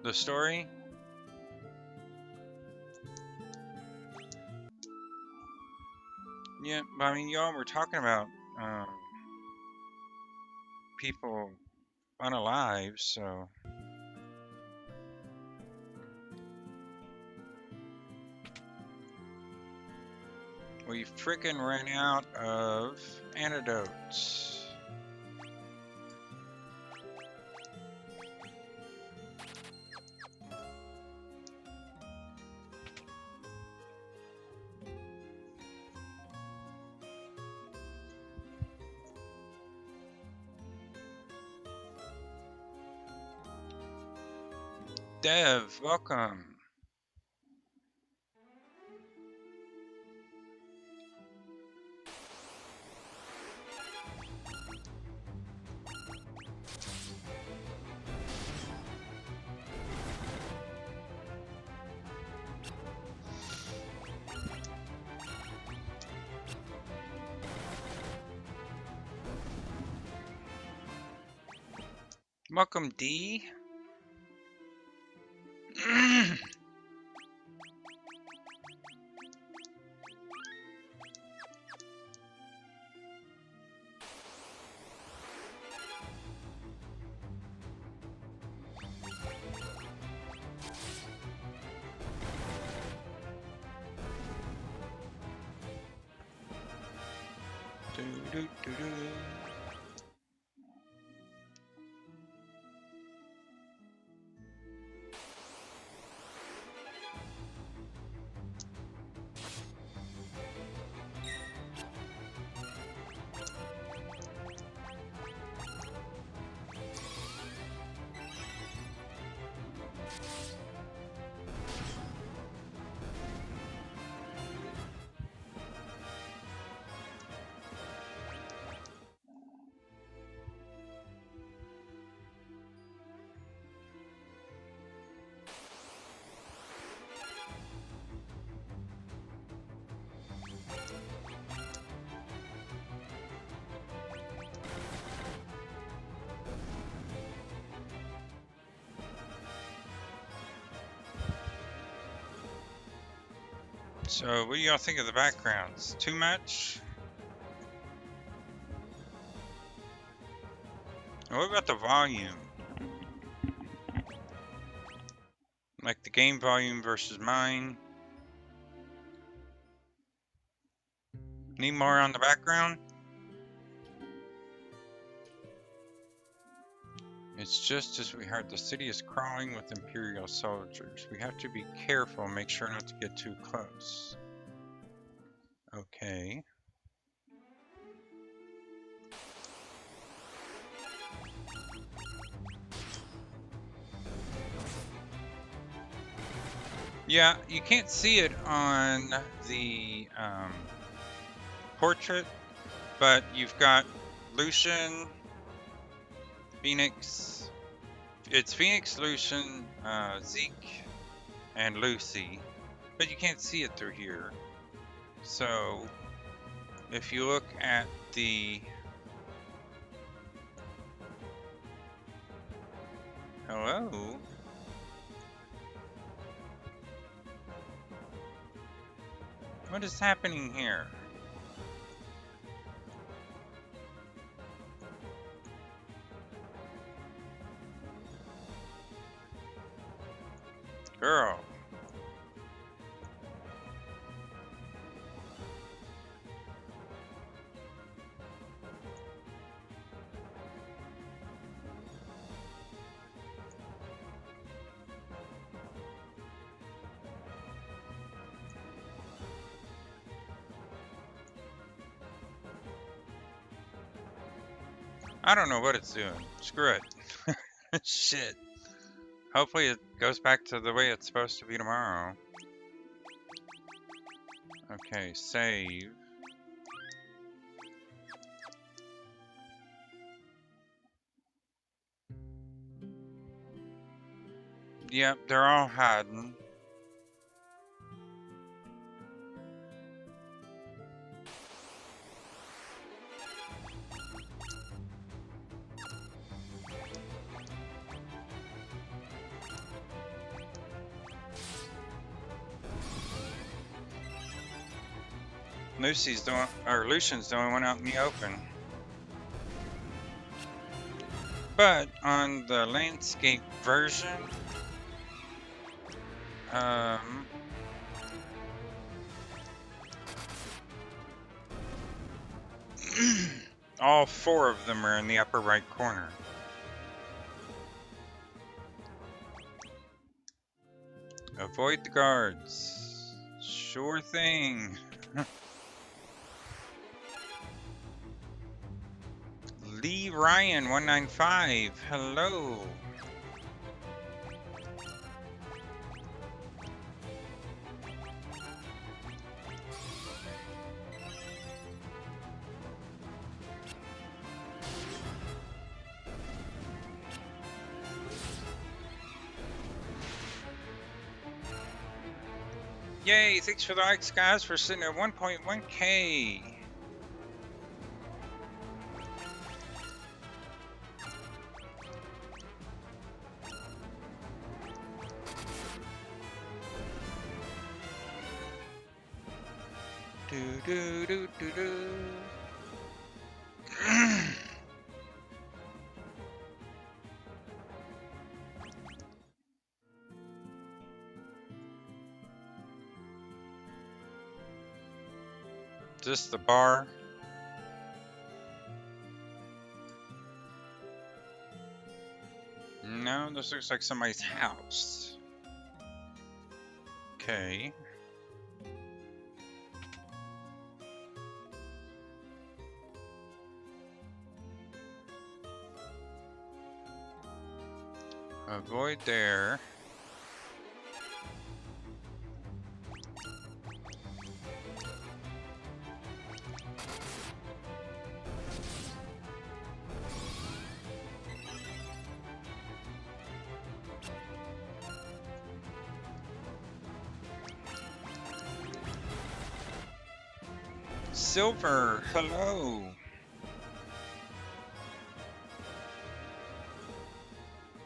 The story? Yeah, but I mean, y'all were talking about people unalive, so. We frickin' ran out of antidotes. Dev, welcome. Welcome, D. So, what do y'all think of the backgrounds? Too much? What about the volume? Like the game volume versus mine? Need more on the background? It's just as we heard, the city is crawling with Imperial soldiers. We have to be careful, make sure not to get too close. Okay. Yeah, you can't see it on the portrait, but you've got Lucian, Phoenix. It's Phoenix, Lucian, Zeke, and Lucy, but you can't see it through here. So, if you look at the... Hello? What is happening here? Girl. I don't know what it's doing. Screw it. Shit. Hopefully it goes back to the way it's supposed to be tomorrow. Okay, save. Yep, they're all hiding. Lucian's the only one out in the open. But on the landscape version, all 4 of them are in the upper right corner. Avoid the guards. Sure thing. Lee Ryan 195. Hello. Yay, thanks for the likes, guys, for sitting at 1.1k. Do do do do do. Is this the bar? No, this looks like somebody's house. Okay. Avoid there. Silver, hello.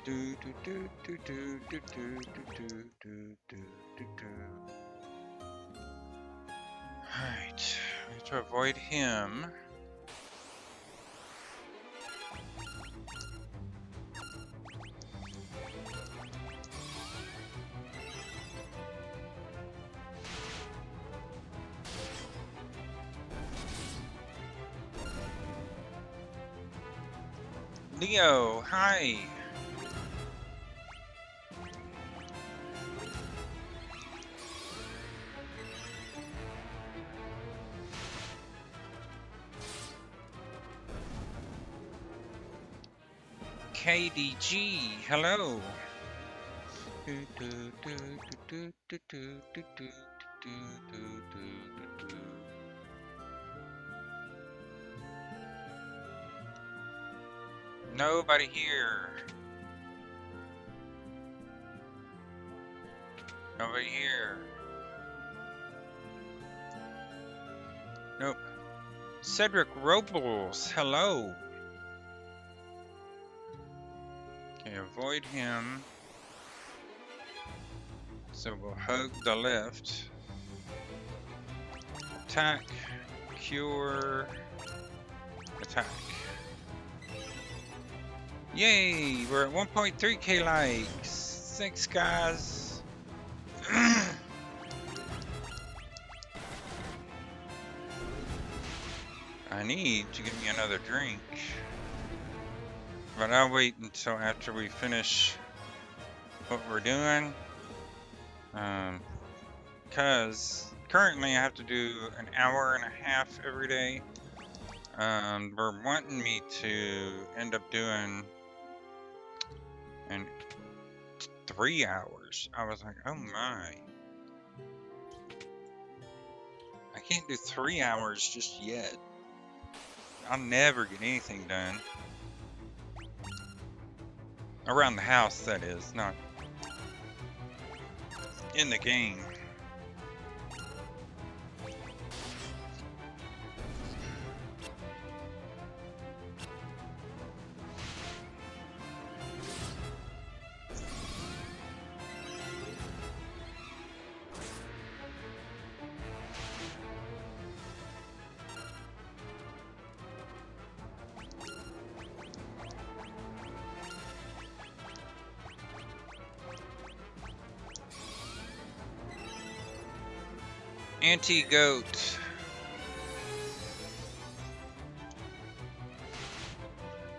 Do do do do do do do do do do do do. Alright, we have to avoid him. Leo, hi. KDG, hello. Nobody here. Nobody here. Nope. Cedric Robles, hello. Okay, avoid him. So we'll hug the left. Attack, cure, attack. Yay, we're at 1.3k likes. Thanks, guys. I need to get me another drink. But I'll wait until after we finish what we're doing. Because currently I have to do an hour and a half every day. were wanting me to end up doing in 3 hours. I was like, oh my. I can't do 3 hours just yet. I'll never get anything done. Around the house, that is, not in the game. Anti-goat.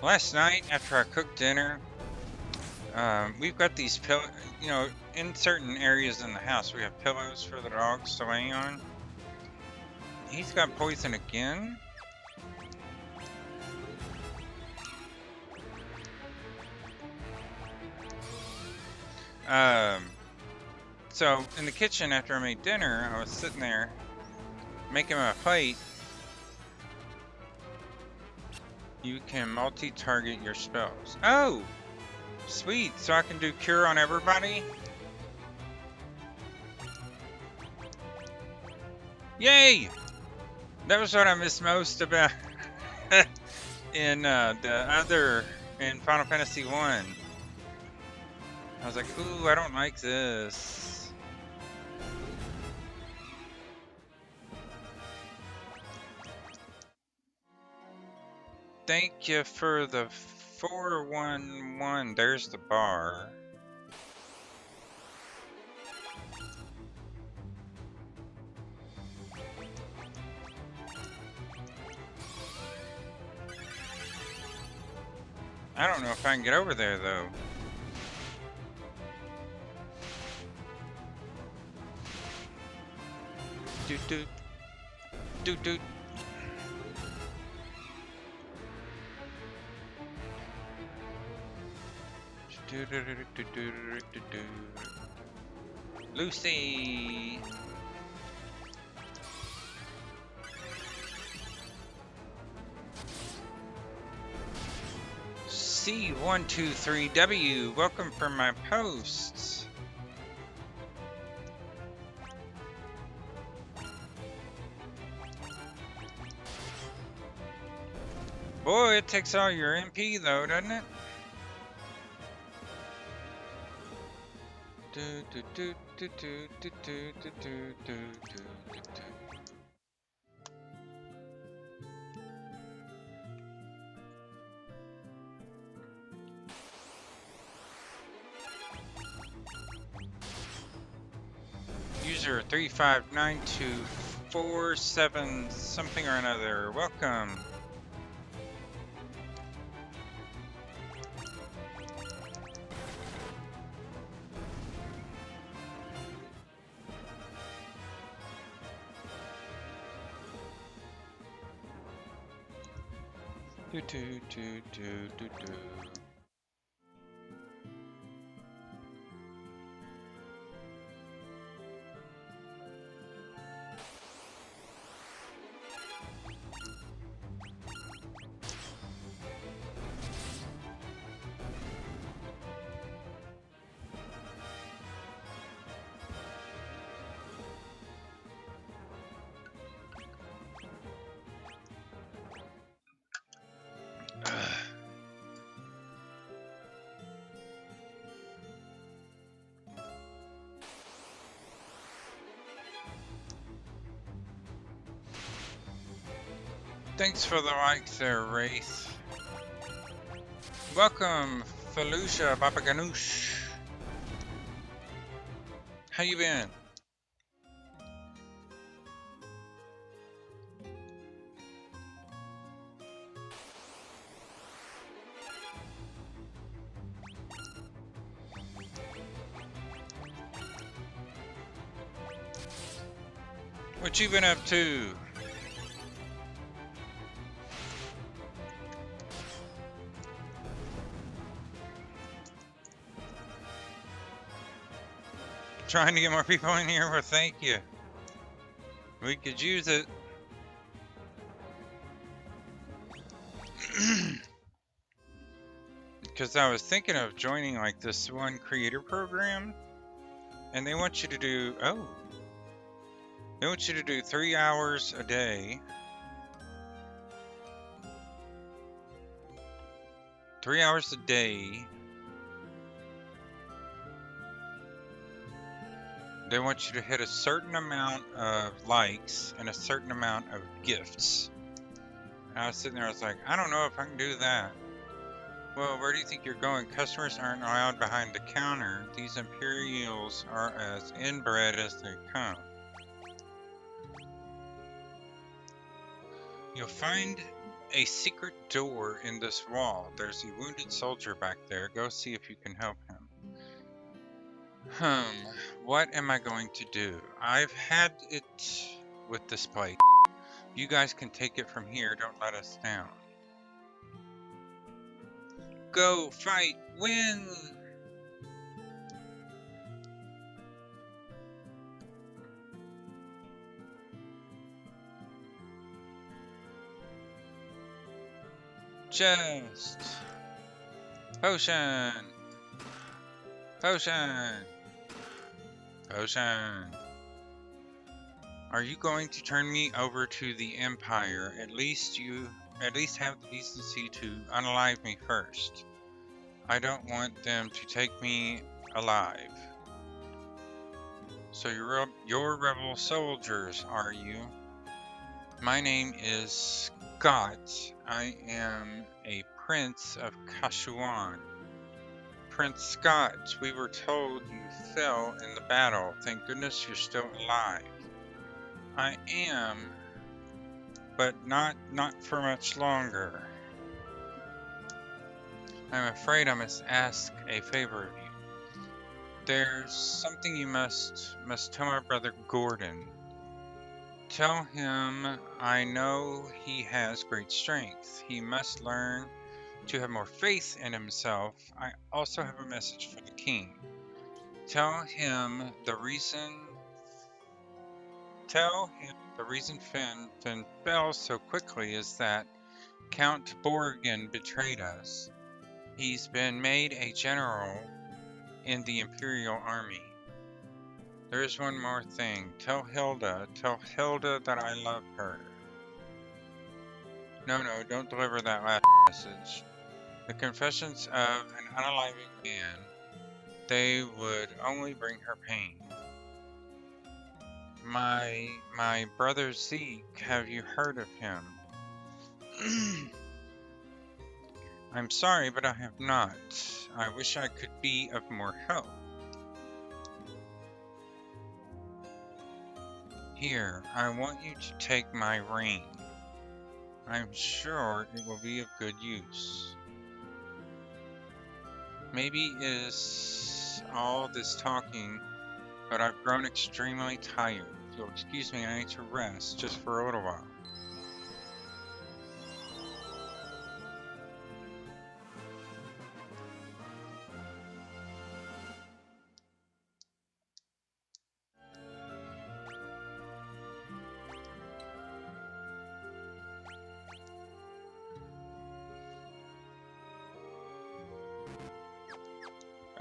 Last night, after I cooked dinner, we've got these pillows, you know, in certain areas in the house, we have pillows for the dogs to lay on. He's got poison again. So in the kitchen after I made dinner, I was sitting there making my plate. You can multi-target your spells. Oh, sweet! So I can do cure on everybody. Yay! That was what I missed most about in in Final Fantasy 1. I was like, ooh, I don't like this. Thank you for the 411. There's the bar. I don't know if I can get over there though. Doot doot. Doot doot. Lucy. C123W, welcome for my posts. Boy, it takes all your MP though, doesn't it? User 3592447 something or another. Welcome. Do do do do do do. Thanks for the like there, Wraith. Welcome, Felucia Baba Ganoush. How you been? What you been up to? Trying to get more people in here, well, thank you. We could use it. Because I was thinking of joining like this one creator program, and they want you to do, they want you to do 3 hours a day. 3 hours a day. They want you to hit a certain amount of likes and a certain amount of gifts. And I was sitting there, I was like, I don't know if I can do that. Well, where do you think you're going? Customers aren't allowed behind the counter. These Imperials are as inbred as they come. You'll find a secret door in this wall. There's a wounded soldier back there. Go see if you can help him. What am I going to do? I've had it with this place. You guys can take it from here. Don't let us down. Go, fight, win! Chest! Potion! Potion! Potion! Are you going to turn me over to the Empire? At least have the decency to unalive me first. I don't want them to take me alive. So you're rebel soldiers, are you? My name is Scott. I am a prince of Kashuan. Prince Scott, we were told you fell in the battle. Thank goodness you're still alive. I am, but not for much longer. I'm afraid I must ask a favor of you. There's something you must tell my brother Gordon. Tell him I know he has great strength. He must learn to have more faith in himself. I also have a message for the king. Tell him the reason Finn fell so quickly is that Count Borgen betrayed us. He's been made a general in the Imperial Army. There's one more thing. Tell Hilda that I love her. No, don't deliver that last message. The confessions of an unaliving man, they would only bring her pain. My brother Zeke, have you heard of him? I'm sorry, but I have not. I wish I could be of more help. Here, I want you to take my ring. I'm sure it will be of good use. Maybe it is all this talking, but I've grown extremely tired. If you'll excuse me, I need to rest just for a little while.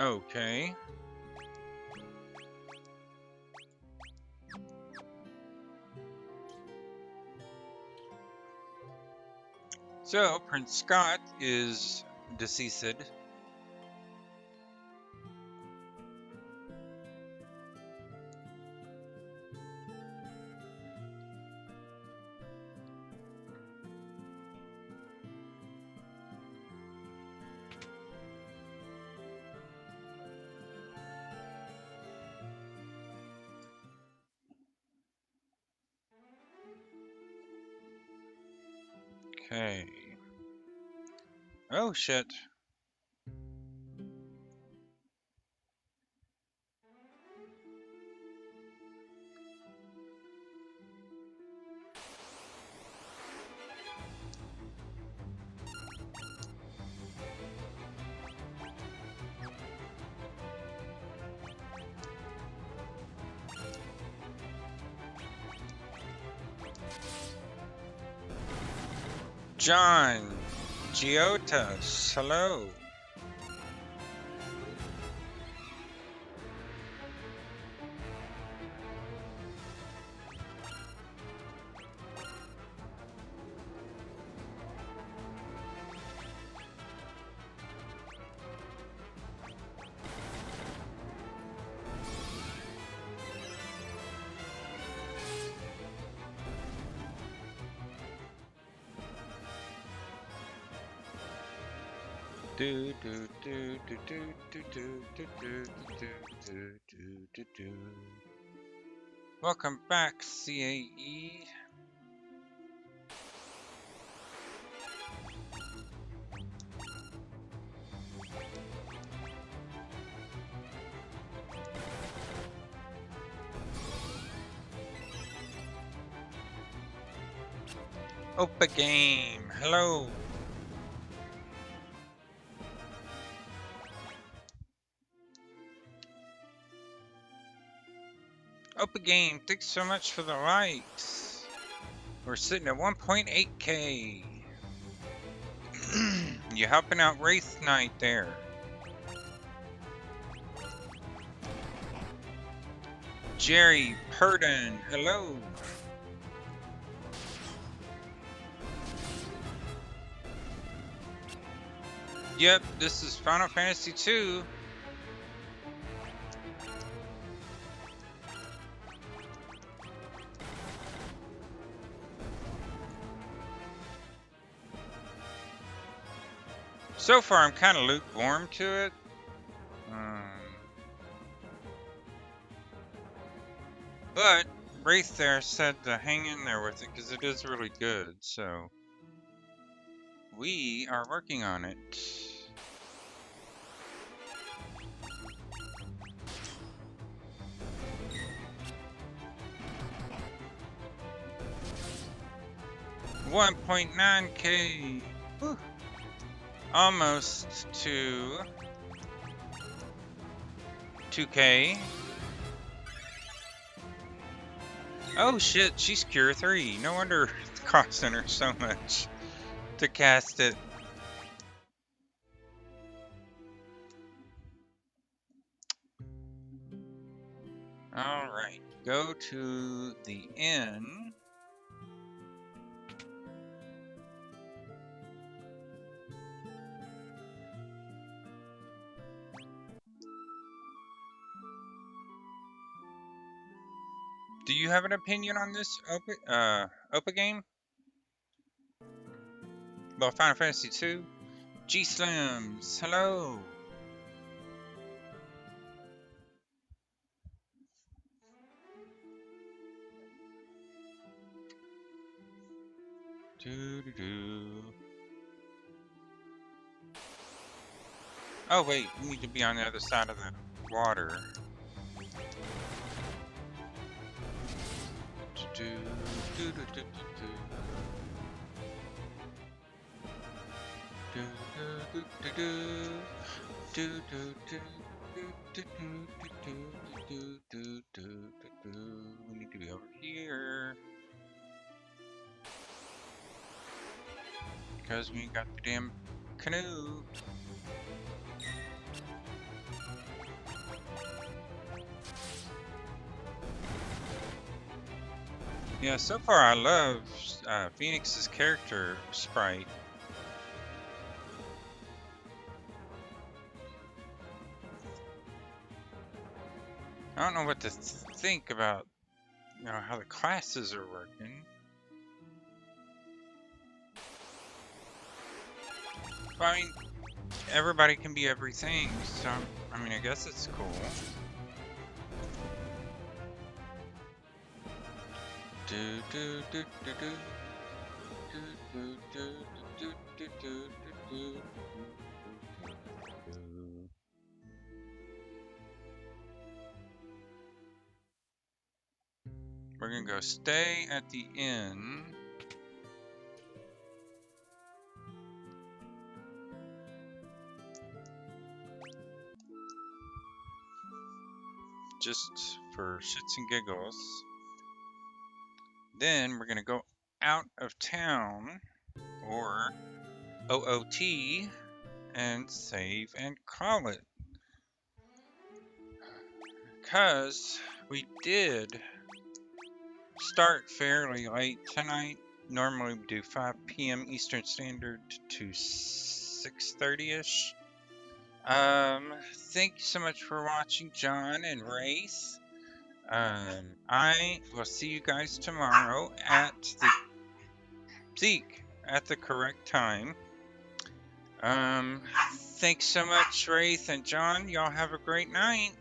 Okay. So, Prince Scott is deceased. Okay. Oh shit. John Giotas, hello. Do do do do do do do do do do do do do. Welcome back, CAE. Opa Game, hello. Opa Game, thanks so much for the likes. We're sitting at 1.8K. You helping out Wraith Knight there. Jerry Purdon, hello. Yep, this is Final Fantasy II. So far, I'm kind of lukewarm to it. But Wraith there said to hang in there with it because it is really good. So we are working on it. $1.9K. Almost to 2K. Oh shit, she's Cure 3. No wonder it's costing her so much to cast it. Alright, go to the inn. Do you have an opinion on this Opa game? Well, Final Fantasy 2? G Slims, hello. Oh wait, we need to be on the other side of the water. We need to be over here. Because we got the damn canoe. Yeah, so far I love Phoenix's character sprite. I don't know what to think about, how the classes are working. But, I mean, everybody can be everything, so I mean, I guess it's cool. Do do do do do do do do do do do do. We're gonna go stay at the inn. Just for shits and giggles. Then we're gonna go out of town. or OOT and save and call it. Because we did start fairly late tonight. Normally we do 5 p.m. Eastern Standard to 6:30ish. Thank you so much for watching, John and Wraith. I will see you guys tomorrow at the at the correct time. Thanks so much, Wraith and John. Y'all have a great night.